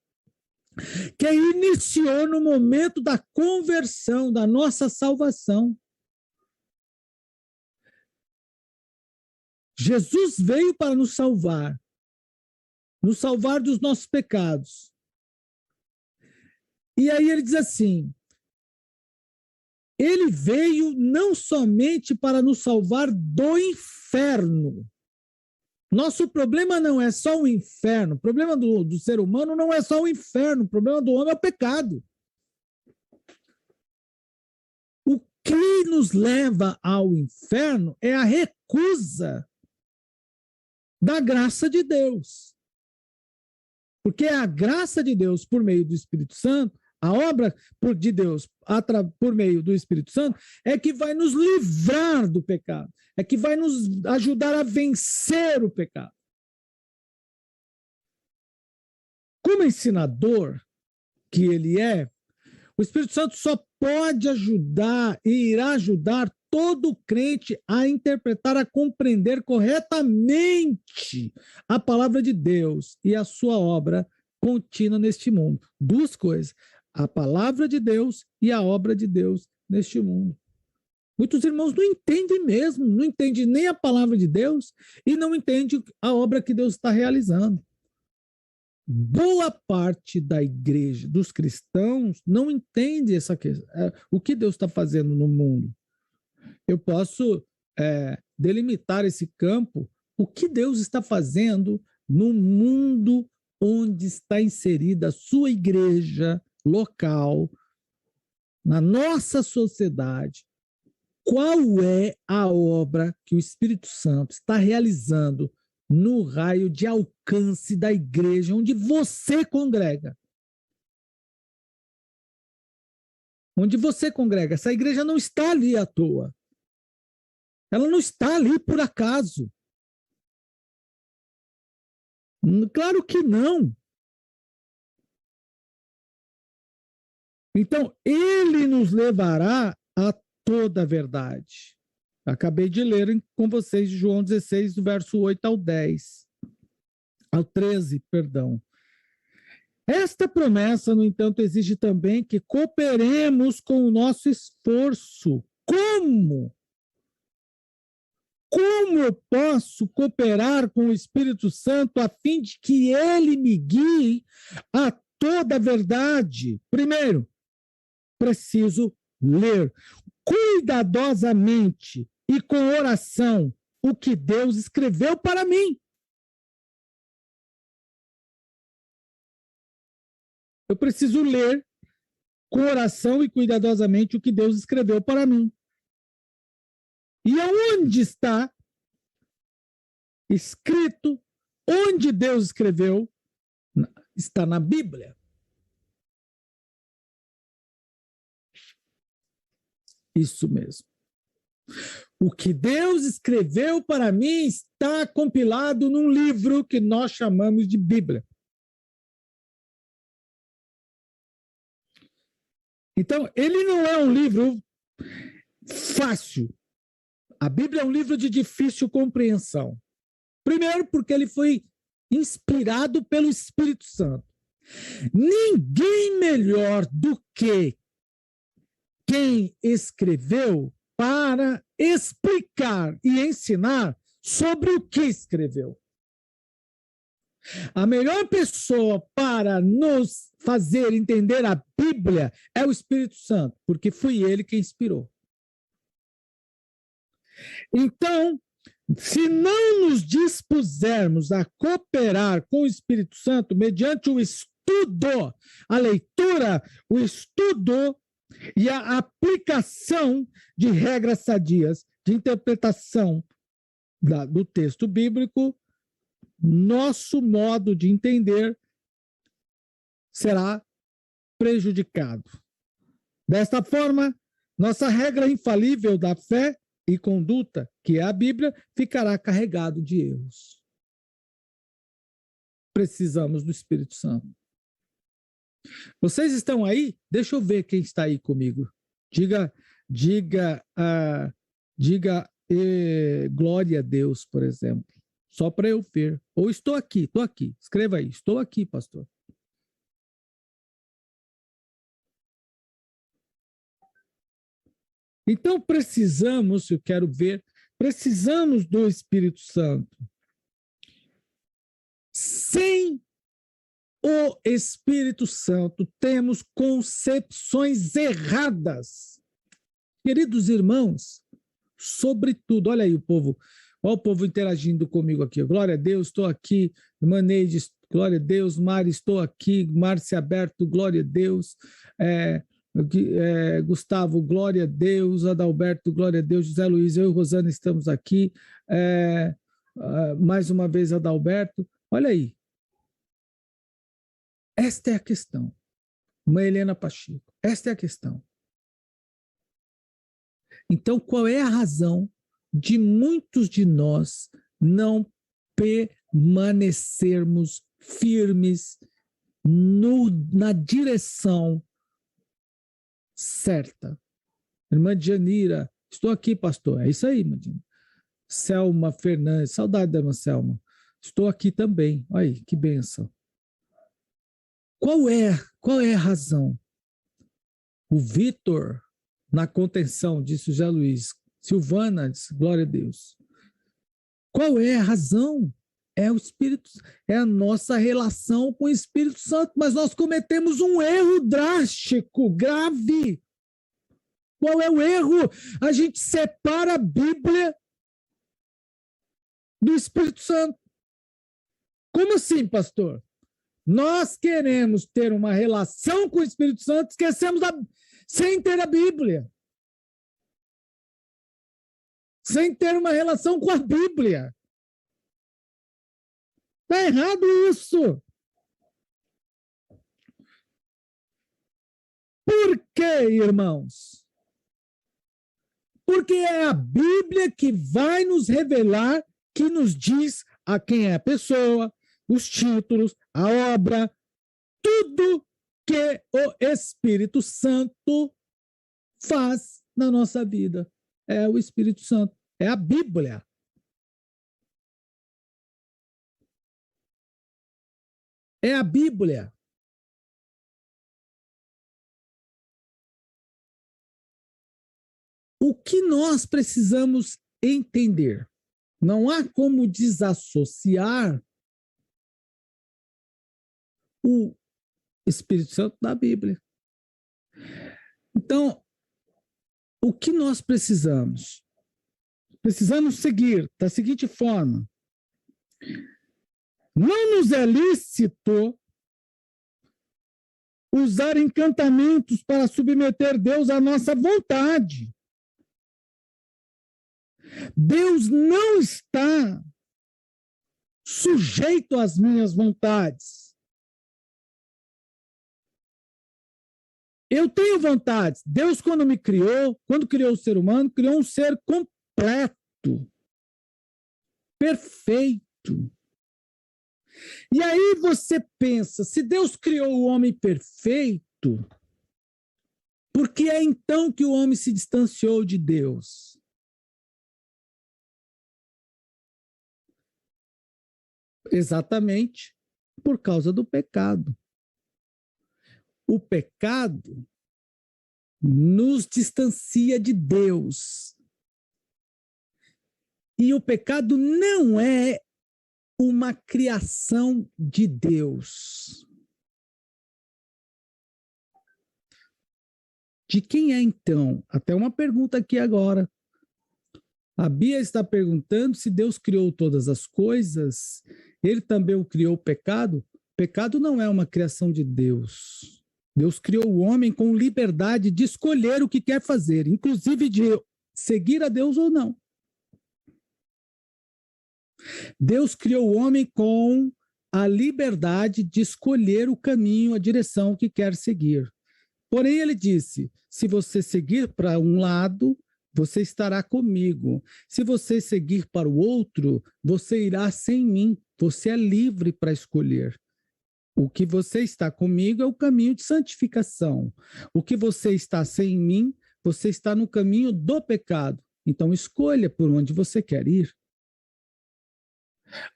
que iniciou no momento da conversão, da nossa salvação. Jesus veio para nos salvar dos nossos pecados. E aí ele diz assim, ele veio não somente para nos salvar do inferno. Nosso problema não é só o inferno, o problema do ser humano não é só o inferno, o problema do homem é o pecado. O que nos leva ao inferno é a recusa da graça de Deus. Porque é a graça de Deus por meio do Espírito Santo, a obra de Deus por meio do Espírito Santo, é que vai nos livrar do pecado, é que vai nos ajudar a vencer o pecado. Como ensinador que ele é, o Espírito Santo só pode ajudar e irá ajudar todo crente a interpretar, a compreender corretamente a palavra de Deus e a sua obra contínua neste mundo. Duas coisas, a palavra de Deus e a obra de Deus neste mundo. Muitos irmãos não entendem mesmo, não entendem nem a palavra de Deus e não entendem a obra que Deus está realizando. Boa parte da igreja, dos cristãos, não entende essa questão, o que Deus está fazendo no mundo. Eu posso delimitar esse campo, o que Deus está fazendo no mundo onde está inserida a sua igreja local, na nossa sociedade. Qual é a obra que o Espírito Santo está realizando no raio de alcance da igreja onde você congrega? Onde você congrega. Essa igreja não está ali à toa. Ela não está ali por acaso. Claro que não. Então, ele nos levará a toda a verdade. Acabei de ler com vocês de João 16, do verso 8 ao 10. Ao 13, perdão. Esta promessa, no entanto, exige também que cooperemos com o nosso esforço. Como? Como eu posso cooperar com o Espírito Santo a fim de que ele me guie a toda a verdade? Primeiro, preciso ler cuidadosamente e com oração o que Deus escreveu para mim. Eu preciso ler com oração e cuidadosamente o que Deus escreveu para mim. E aonde está escrito, onde Deus escreveu, está na Bíblia. Isso mesmo. O que Deus escreveu para mim está compilado num livro que nós chamamos de Bíblia. Então, ele não é um livro fácil. A Bíblia é um livro de difícil compreensão. Primeiro, porque ele foi inspirado pelo Espírito Santo. Ninguém melhor do que quem escreveu para explicar e ensinar sobre o que escreveu. A melhor pessoa para nos fazer entender a Bíblia é o Espírito Santo, porque foi ele quem inspirou. Então, se não nos dispusermos a cooperar com o Espírito Santo mediante o estudo, a leitura, o estudo e a aplicação de regras sadias de interpretação do texto bíblico, nosso modo de entender será prejudicado. Desta forma, nossa regra infalível da fé e conduta, que é a Bíblia, ficará carregado de erros. Precisamos do Espírito Santo. Vocês estão aí? Deixa eu ver quem está aí comigo. Diga glória a Deus, por exemplo. Só para eu ver. Ou estou aqui. Escreva aí, estou aqui, pastor. Então precisamos, eu quero ver, precisamos do Espírito Santo. Sem o Espírito Santo, temos concepções erradas. Queridos irmãos, sobretudo, olha aí o povo, olha o povo interagindo comigo aqui. Glória a Deus, estou aqui. Maneide, glória a Deus. Mari, estou aqui. Márcia Aberto, glória a Deus. Gustavo, glória a Deus. Adalberto, glória a Deus. José Luiz, eu e Rosana estamos aqui. Mais uma vez, Adalberto. Olha aí. Esta é a questão. Mãe Helena Pacheco, esta é a questão. Então, qual é a razão de muitos de nós não permanecermos firmes na direção certa? Irmã Janira, estou aqui, pastor. É isso aí, irmã Janira. Selma Fernandes, saudade da irmã Selma. Estou aqui também. Olha aí, que bênção. Qual é a razão? O Vitor, na contenção, disse o José Luiz. Silvana, disse, glória a Deus. Qual é a razão? É o Espírito, é a nossa relação com o Espírito Santo, mas nós cometemos um erro drástico, grave. Qual é o erro? A gente separa a Bíblia do Espírito Santo. Como assim, pastor? Nós queremos ter uma relação com o Espírito Santo, esquecemos sem ter a Bíblia. Sem ter uma relação com a Bíblia. Está errado isso. Por quê, irmãos? Porque é a Bíblia que vai nos revelar, que nos diz a quem é a pessoa, os títulos, a obra, tudo que o Espírito Santo faz na nossa vida. É o Espírito Santo, é a Bíblia. É a Bíblia. O que nós precisamos entender? Não há como desassociar o Espírito Santo da Bíblia. Então, o que nós precisamos? Precisamos seguir da seguinte forma. Não nos é lícito usar encantamentos para submeter Deus à nossa vontade. Deus não está sujeito às minhas vontades. Eu tenho vontades. Deus, quando me criou, quando criou o ser humano, criou um ser completo, perfeito. E aí você pensa, se Deus criou o homem perfeito, por que é então que o homem se distanciou de Deus? Exatamente por causa do pecado. O pecado nos distancia de Deus. E o pecado não é uma criação de Deus. De quem é, então? Até uma pergunta aqui agora. A Bia está perguntando se Deus criou todas as coisas, ele também criou o pecado? Pecado não é uma criação de Deus. Deus criou o homem com liberdade de escolher o que quer fazer, inclusive de seguir a Deus ou não. Deus criou o homem com a liberdade de escolher o caminho, a direção que quer seguir. Porém, ele disse, se você seguir para um lado, você estará comigo. Se você seguir para o outro, você irá sem mim. Você é livre para escolher. O que você está comigo é o caminho de santificação. O que você está sem mim, você está no caminho do pecado. Então, escolha por onde você quer ir.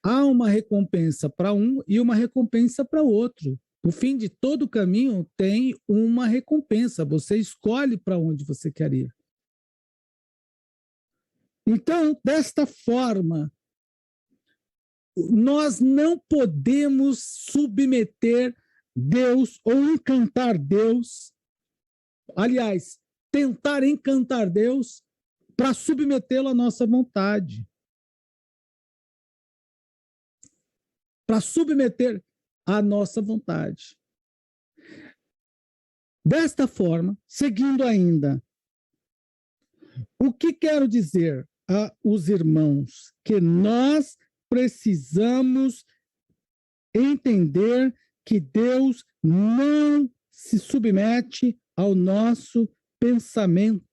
Há uma recompensa para um e uma recompensa para o outro. No fim de todo o caminho tem uma recompensa. Você escolhe para onde você quer ir. Então, desta forma, nós não podemos submeter Deus ou encantar Deus. Aliás, tentar encantar Deus para submetê-lo à nossa vontade. Para submeter à nossa vontade. Desta forma, seguindo ainda, o que quero dizer aos irmãos? Que nós precisamos entender que Deus não se submete ao nosso pensamento.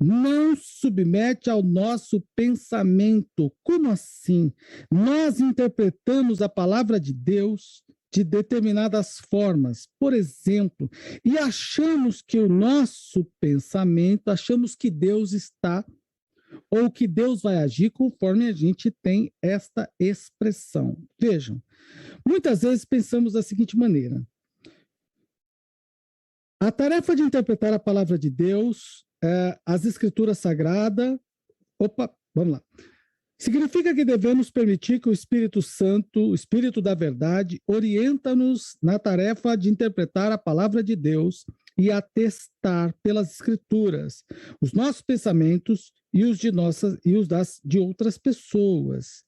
Não submete ao nosso pensamento. Como assim? Nós interpretamos a palavra de Deus de determinadas formas, por exemplo, e achamos que o nosso pensamento, achamos que Deus está, ou que Deus vai agir conforme a gente tem esta expressão. Vejam, muitas vezes pensamos da seguinte maneira: a tarefa de interpretar a palavra de Deus, as escrituras sagradas, vamos lá. Significa que devemos permitir que o Espírito Santo, o Espírito da verdade, orienta-nos na tarefa de interpretar a palavra de Deus e atestar pelas escrituras os nossos pensamentos e os de outras pessoas.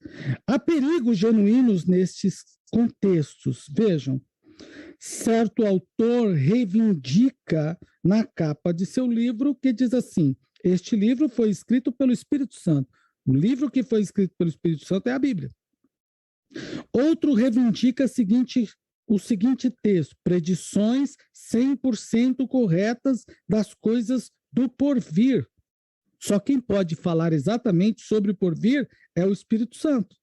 Há perigos genuínos nestes contextos. Vejam, certo autor reivindica na capa de seu livro que diz assim: este livro foi escrito pelo Espírito Santo. O livro que foi escrito pelo Espírito Santo é a Bíblia. Outro reivindica o seguinte texto: predições 100% corretas das coisas do porvir. Só quem pode falar exatamente sobre o porvir é o Espírito Santo.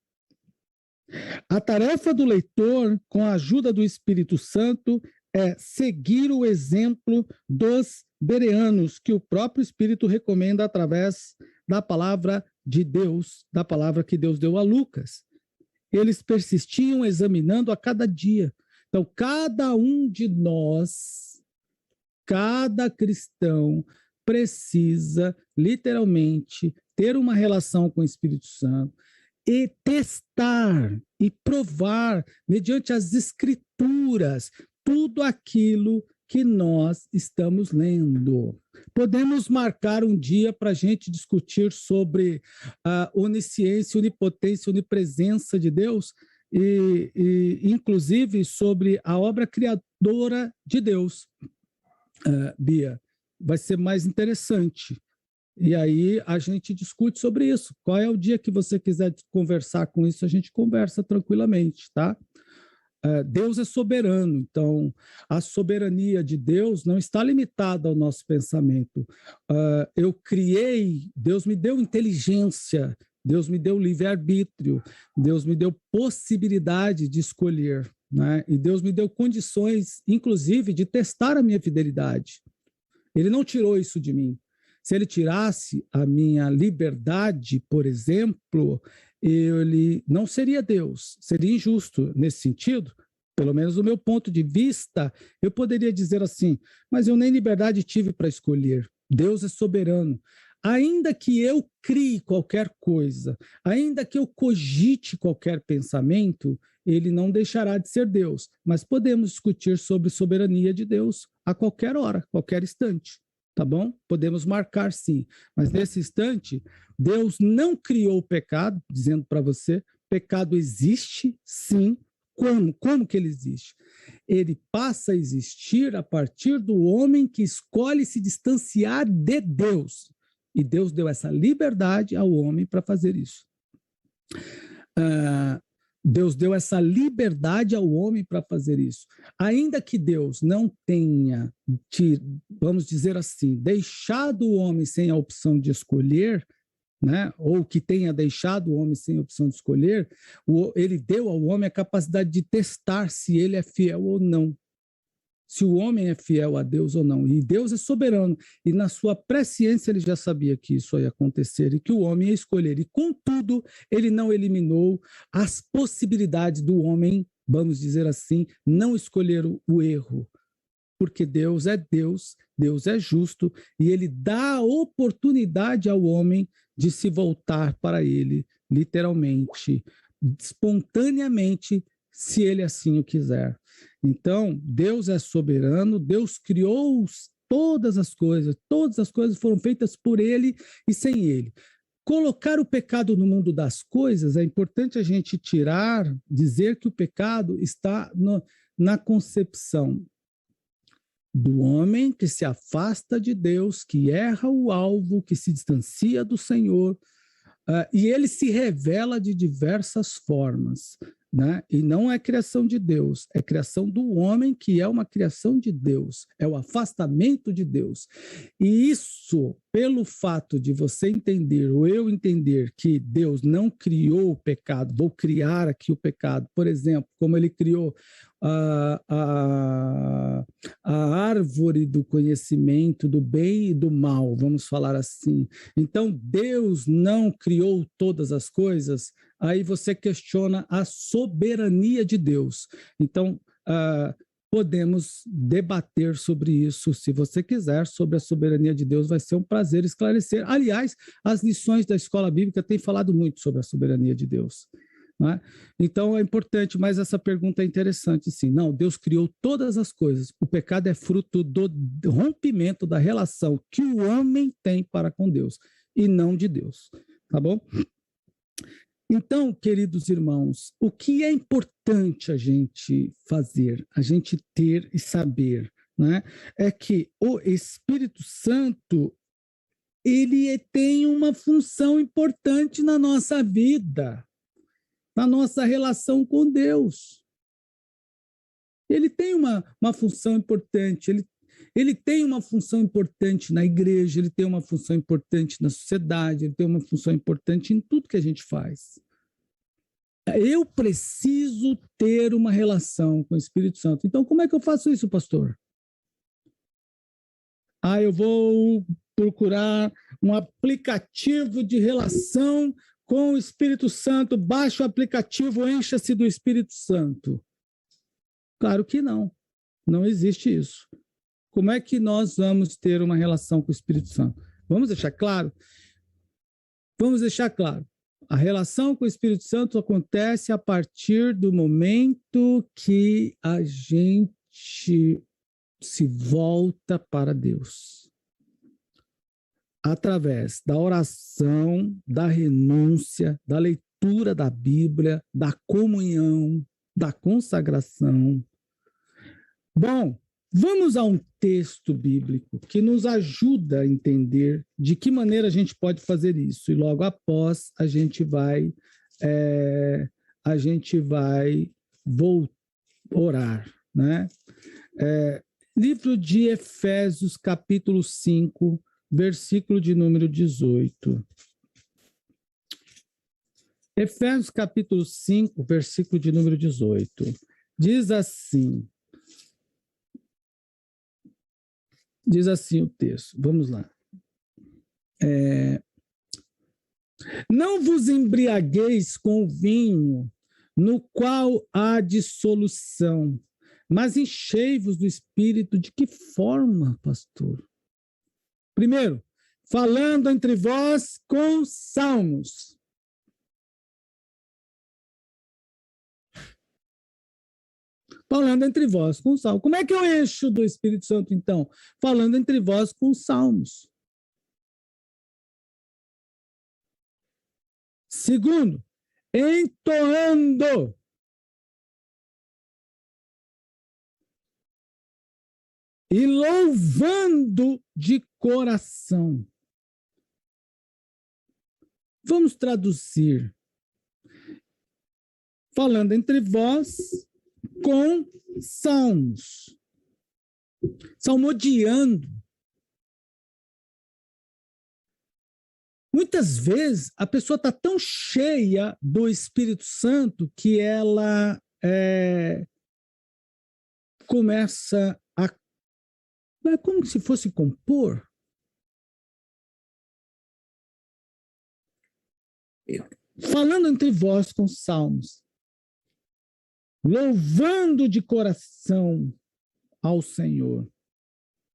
A tarefa do leitor, com a ajuda do Espírito Santo, é seguir o exemplo dos bereanos, que o próprio Espírito recomenda através da palavra de Deus, da palavra que Deus deu a Lucas. Eles persistiam examinando a cada dia. Então, cada um de nós, cada cristão, precisa, literalmente, ter uma relação com o Espírito Santo e testar e provar, mediante as escrituras, tudo aquilo que nós estamos lendo. Podemos marcar um dia para a gente discutir sobre a onisciência, onipotência, onipresença de Deus e inclusive, sobre a obra criadora de Deus. Bia, vai ser mais interessante. E aí a gente discute sobre isso. Qual é o dia que você quiser conversar com isso, a gente conversa tranquilamente, tá? Deus é soberano, então a soberania de Deus não está limitada ao nosso pensamento. Eu criei, Deus me deu inteligência, Deus me deu livre-arbítrio, Deus me deu possibilidade de escolher, né? E Deus me deu condições, inclusive, de testar a minha fidelidade. Ele não tirou isso de mim. Se ele tirasse a minha liberdade, por exemplo, ele não seria Deus, seria injusto nesse sentido. Pelo menos do meu ponto de vista, eu poderia dizer assim: mas eu nem liberdade tive para escolher. Deus é soberano. ainda que eu crie qualquer coisa, ainda que eu cogite qualquer pensamento, ele não deixará de ser Deus. Mas podemos discutir sobre soberania de Deus a qualquer hora, qualquer instante, tá bom? Podemos marcar sim, mas nesse instante, Deus não criou o pecado, dizendo para você, pecado existe sim. Como que ele existe? Ele passa a existir a partir do homem que escolhe se distanciar de Deus. E Deus deu essa liberdade ao homem para fazer isso. Deus deu essa liberdade ao homem para fazer isso. Ainda que Deus não tenha, vamos dizer assim, deixado o homem sem a opção de escolher, né? Ou que tenha deixado o homem sem opção de escolher, ele deu ao homem a capacidade de testar se ele é fiel ou não. Se o homem é fiel a Deus ou não. E Deus é soberano. E na sua presciência ele já sabia que isso ia acontecer e que o homem ia escolher. E contudo, ele não eliminou as possibilidades do homem, vamos dizer assim, não escolher o erro. Porque Deus é Deus, Deus é justo, e ele dá a oportunidade ao homem de se voltar para ele, literalmente, espontaneamente, se ele assim o quiser. Então, Deus é soberano, Deus criou todas as coisas foram feitas por ele e sem ele. Colocar o pecado no mundo das coisas, é importante a gente dizer que o pecado está na concepção do homem que se afasta de Deus, que erra o alvo, que se distancia do Senhor, e ele se revela de diversas formas, né? E não é criação de Deus, é criação do homem, que é uma criação de Deus, é o afastamento de Deus. E isso, pelo fato de você entender, ou eu entender, que Deus não criou o pecado, vou criar aqui o pecado, por exemplo, como ele criou a árvore do conhecimento do bem e do mal, vamos falar assim. Então, Deus não criou todas as coisas, aí você questiona a soberania de Deus. Então, podemos debater sobre isso, se você quiser, sobre a soberania de Deus, vai ser um prazer esclarecer. Aliás, as lições da escola bíblica têm falado muito sobre a soberania de Deus. Né? Então é importante, mas essa pergunta é interessante, sim. Não, Deus criou todas as coisas. O pecado é fruto do rompimento da relação que o homem tem para com Deus e não de Deus, tá bom? Então, queridos irmãos, o que é importante a gente fazer, a gente ter e saber, né, é que o Espírito Santo, ele tem uma função importante na nossa vida, na nossa relação com Deus. Ele tem uma função importante, ele tem uma função importante na igreja, ele tem uma função importante na sociedade, ele tem uma função importante em tudo que a gente faz. Eu preciso ter uma relação com o Espírito Santo. Então, como é que eu faço isso, pastor? Eu vou procurar um aplicativo de relação com o Espírito Santo, baixa o aplicativo, encha-se do Espírito Santo. Claro que não. Não existe isso. Como é que nós vamos ter uma relação com o Espírito Santo? Vamos deixar claro? Vamos deixar claro. A relação com o Espírito Santo acontece a partir do momento que a gente se volta para Deus. Através da oração, da renúncia, da leitura da Bíblia, da comunhão, da consagração. Bom, vamos a um texto bíblico que nos ajuda a entender de que maneira a gente pode fazer isso. E logo após a gente vai orar, né? Livro de Efésios, capítulo 5, versículo de número 18. Efésios, capítulo 5, versículo de número 18. Diz assim o texto, vamos lá. Não vos embriagueis com o vinho, no qual há dissolução, mas enchei-vos do Espírito. De que forma, pastor? Primeiro, falando entre vós com salmos. Falando entre vós com salmos. Como é que eu encho do Espírito Santo, então? Falando entre vós com salmos. Segundo, entoando. E louvando de coração. Vamos traduzir. Falando entre vós com salmos. Salmodiando. Muitas vezes a pessoa está tão cheia do Espírito Santo que ela começa a... É como se fosse compor. Falando entre vós com salmos, louvando de coração ao Senhor,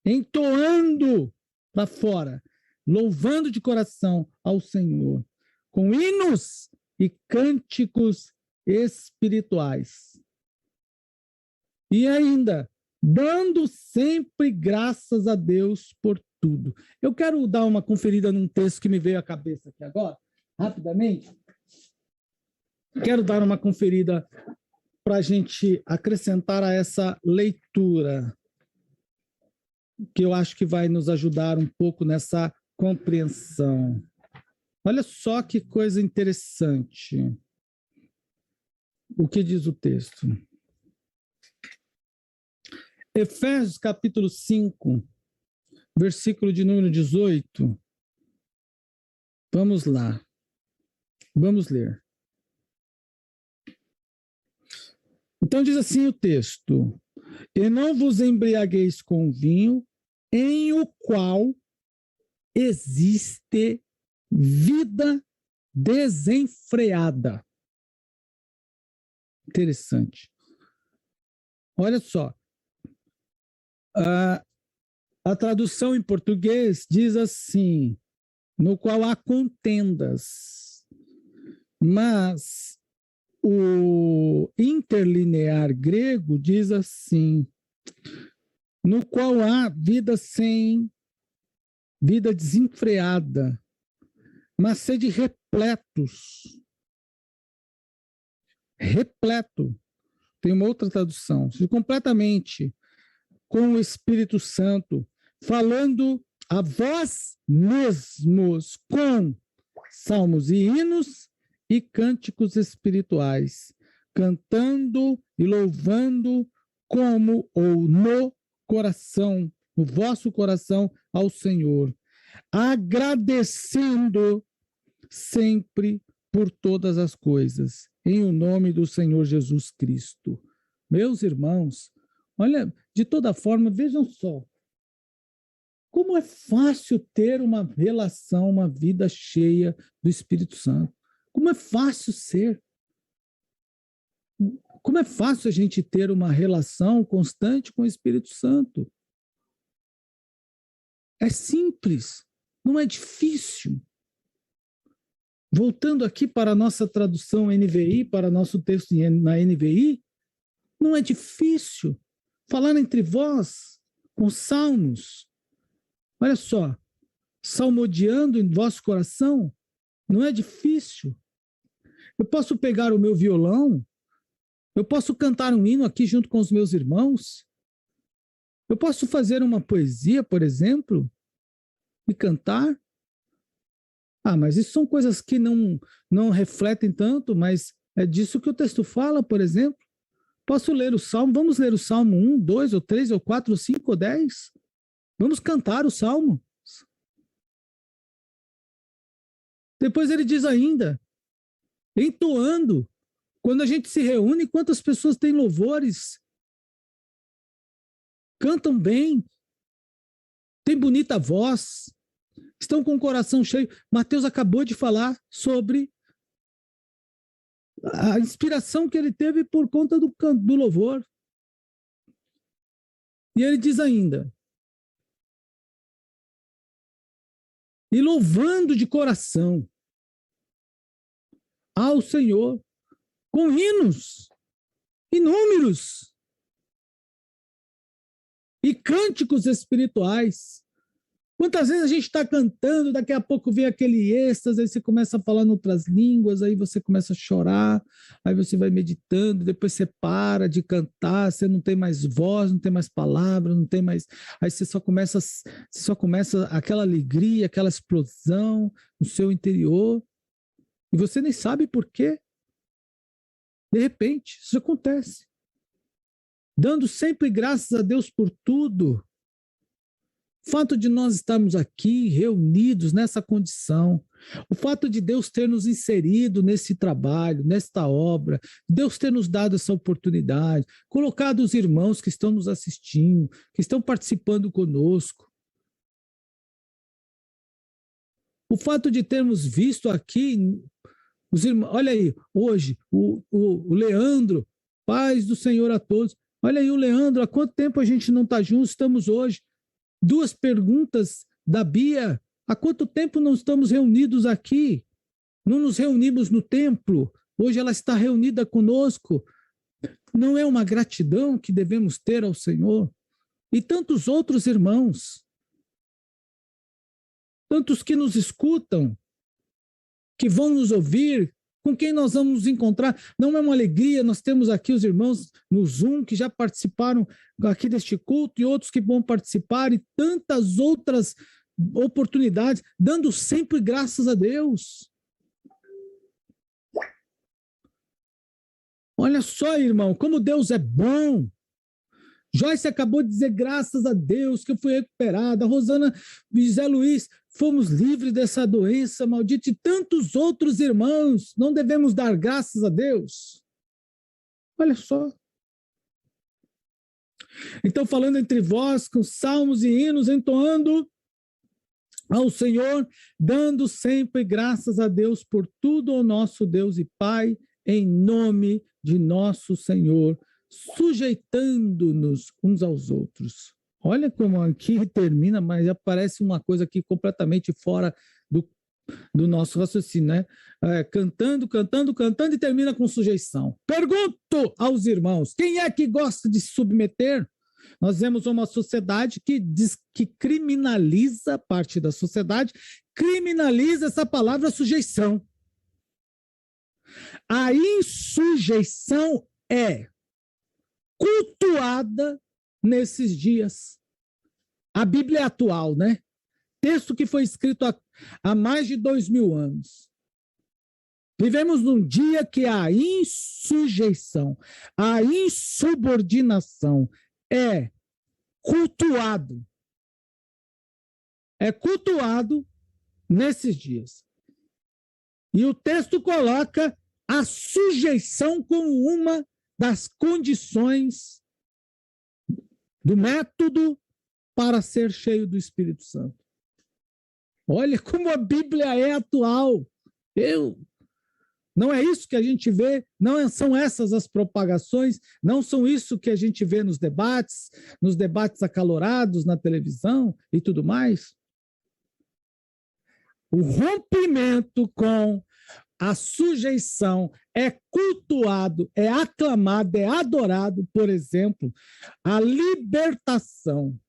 entoando para fora, louvando de coração ao Senhor, com hinos e cânticos espirituais. E ainda, dando sempre graças a Deus por tudo. Eu quero dar uma conferida num texto que me veio à cabeça aqui agora, rapidamente. Quero dar uma conferida para a gente acrescentar a essa leitura, que eu acho que vai nos ajudar um pouco nessa compreensão. Olha só que coisa interessante. O que diz o texto? Efésios capítulo 5, versículo de número 18. Vamos lá. Vamos ler. Então diz assim o texto: e não vos embriagueis com vinho, em o qual existe vida desenfreada. Interessante. Olha só. A tradução em português diz assim, no qual há contendas, mas o interlinear grego diz assim, no qual há vida desenfreada, mas sede repletos. Repleto. Tem uma outra tradução. Completamente com o Espírito Santo, falando a vós mesmos com salmos e hinos e cânticos espirituais, cantando e louvando como ou no coração, no vosso coração ao Senhor, agradecendo sempre por todas as coisas, em o nome do Senhor Jesus Cristo. Meus irmãos, olha, de toda forma, vejam só, como é fácil ter uma relação, uma vida cheia do Espírito Santo. Como é fácil ser. Como é fácil a gente ter uma relação constante com o Espírito Santo. É simples, não é difícil. Voltando aqui para a nossa tradução NVI, para nosso texto na NVI, não é difícil. Falar entre vós com salmos. Olha só, salmodiando em vosso coração, não é difícil. Eu posso pegar o meu violão, eu posso cantar um hino aqui junto com os meus irmãos, eu posso fazer uma poesia, por exemplo, e cantar. Ah, mas isso são coisas que não refletem tanto, mas é disso que o texto fala, por exemplo. Posso ler o Salmo, vamos ler o Salmo 1, 2, ou 3, ou 4, ou 5, ou 10. Vamos cantar o Salmo. Depois ele diz ainda, entoando, quando a gente se reúne, quantas pessoas têm louvores, cantam bem, têm bonita voz, estão com o coração cheio. Mateus acabou de falar sobre a inspiração que ele teve por conta do louvor. E ele diz ainda, e louvando de coração ao Senhor, com hinos inúmeros e cânticos espirituais. Quantas vezes a gente está cantando, daqui a pouco vem aquele êxtase, aí você começa a falar em outras línguas, aí você começa a chorar, aí você vai meditando, depois você para de cantar, você não tem mais voz, não tem mais palavra, não tem mais. Aí você só começa aquela alegria, aquela explosão no seu interior, e você nem sabe por quê. De repente, isso acontece. Dando sempre graças a Deus por tudo. O fato de nós estarmos aqui reunidos nessa condição, o fato de Deus ter nos inserido nesse trabalho, nesta obra, Deus ter nos dado essa oportunidade, colocado os irmãos que estão nos assistindo, que estão participando conosco. O fato de termos visto aqui os irmãos, olha aí, hoje, o Leandro, paz do Senhor a todos. Olha aí o Leandro, há quanto tempo a gente não está junto, estamos hoje. 2 perguntas da Bia, há quanto tempo não estamos reunidos aqui? Não nos reunimos no templo, hoje ela está reunida conosco. Não é uma gratidão que devemos ter ao Senhor? E tantos outros irmãos, tantos que nos escutam, que vão nos ouvir, com quem nós vamos nos encontrar. Não é uma alegria, nós temos aqui os irmãos no Zoom que já participaram aqui deste culto e outros que vão participar e tantas outras oportunidades, dando sempre graças a Deus. Olha só, irmão, como Deus é bom. Joyce acabou de dizer graças a Deus que eu fui recuperada. A Rosana e Zé Luiz, fomos livres dessa doença maldita, e tantos outros irmãos. Não devemos dar graças a Deus? Olha só. Então, falando entre vós, com salmos e hinos, entoando ao Senhor, dando sempre graças a Deus por tudo, ao nosso Deus e Pai, em nome de nosso Senhor, sujeitando-nos uns aos outros. Olha como aqui termina, mas aparece uma coisa aqui completamente fora do nosso raciocínio, né? Cantando e termina com sujeição. Pergunto aos irmãos, quem é que gosta de se submeter? Nós vemos uma sociedade que criminaliza, parte da sociedade, criminaliza essa palavra sujeição. A insujeição é cultuada nesses dias. A Bíblia é atual, né? Texto que foi escrito há mais de 2000 anos. Vivemos num dia que a insujeição, a insubordinação é cultuado. É cultuado nesses dias. E o texto coloca a sujeição como uma das condições do método para ser cheio do Espírito Santo. Olha como a Bíblia é atual. Não é isso que a gente vê, não são essas as propagações, não são isso que a gente vê nos debates acalorados na televisão e tudo mais. O rompimento com a sujeição é cultuado, é aclamado, é adorado, por exemplo, a libertação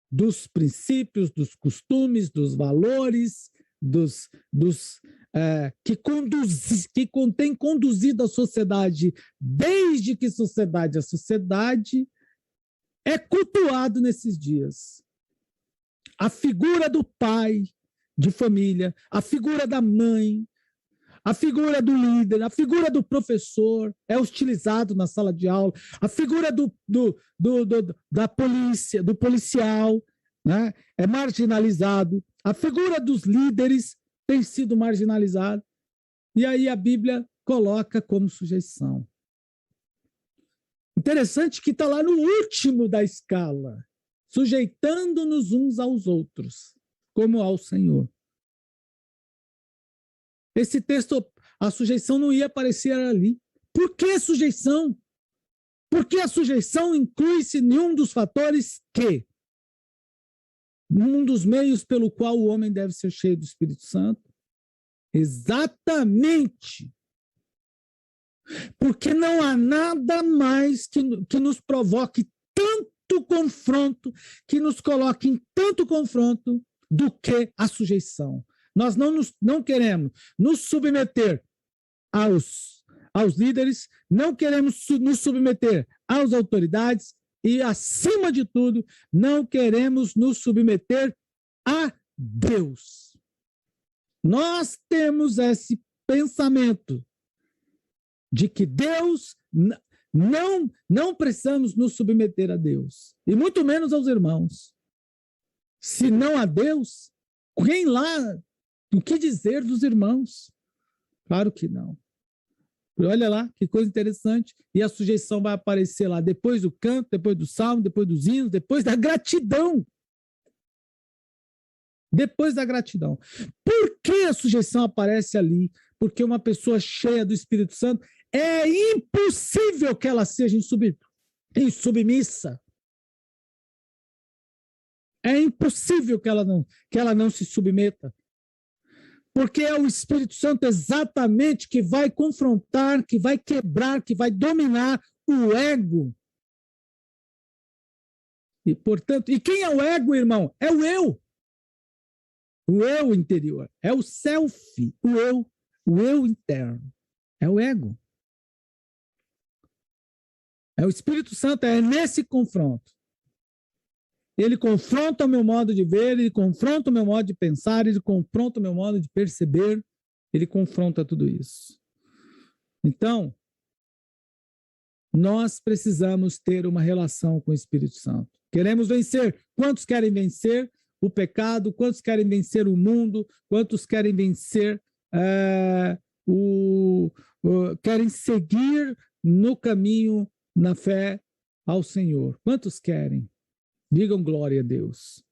dos princípios, dos costumes, dos valores, que tem conduzido a sociedade desde que sociedade é sociedade, é cultuado nesses dias. A figura do pai de família, a figura da mãe, a figura do líder, a figura do professor é hostilizado na sala de aula, a figura da polícia, do policial, né, é marginalizado, a figura dos líderes tem sido marginalizada, e aí a Bíblia coloca como sujeição. Interessante que está lá no último da escala, sujeitando-nos uns aos outros, como ao Senhor. Esse texto, a sujeição não ia aparecer ali. Por que a sujeição? Porque a sujeição inclui-se em um dos fatores que Um dos meios pelo qual o homem deve ser cheio do Espírito Santo? Exatamente. Porque não há nada mais que nos provoque tanto confronto, que nos coloque em tanto confronto, do que a sujeição. Nós não queremos nos submeter aos líderes, não queremos nos submeter às autoridades e, acima de tudo, não queremos nos submeter a Deus. Nós temos esse pensamento de que Deus, não precisamos nos submeter a Deus, e muito menos aos irmãos. Se não a Deus, quem lá, o que dizer dos irmãos? Claro que não. Olha lá, que coisa interessante. E a sujeição vai aparecer lá depois do canto, depois do salmo, depois dos hinos, depois da gratidão. Depois da gratidão. Por que a sujeição aparece ali? Porque uma pessoa cheia do Espírito Santo, é impossível que ela seja insubmissa. É impossível que ela não se submeta. Porque é o Espírito Santo exatamente que vai confrontar, que vai quebrar, que vai dominar o ego. E, portanto, e quem é o ego, irmão? É o eu. O eu interior. É o self, o eu interno. É o ego. É o Espírito Santo, é nesse confronto. Ele confronta o meu modo de ver, ele confronta o meu modo de pensar, ele confronta o meu modo de perceber, ele confronta tudo isso. Então, nós precisamos ter uma relação com o Espírito Santo. Queremos vencer. Quantos querem vencer o pecado? Quantos querem vencer o mundo? Quantos querem vencer querem seguir no caminho, na fé ao Senhor? Quantos querem? Digam glória a Deus.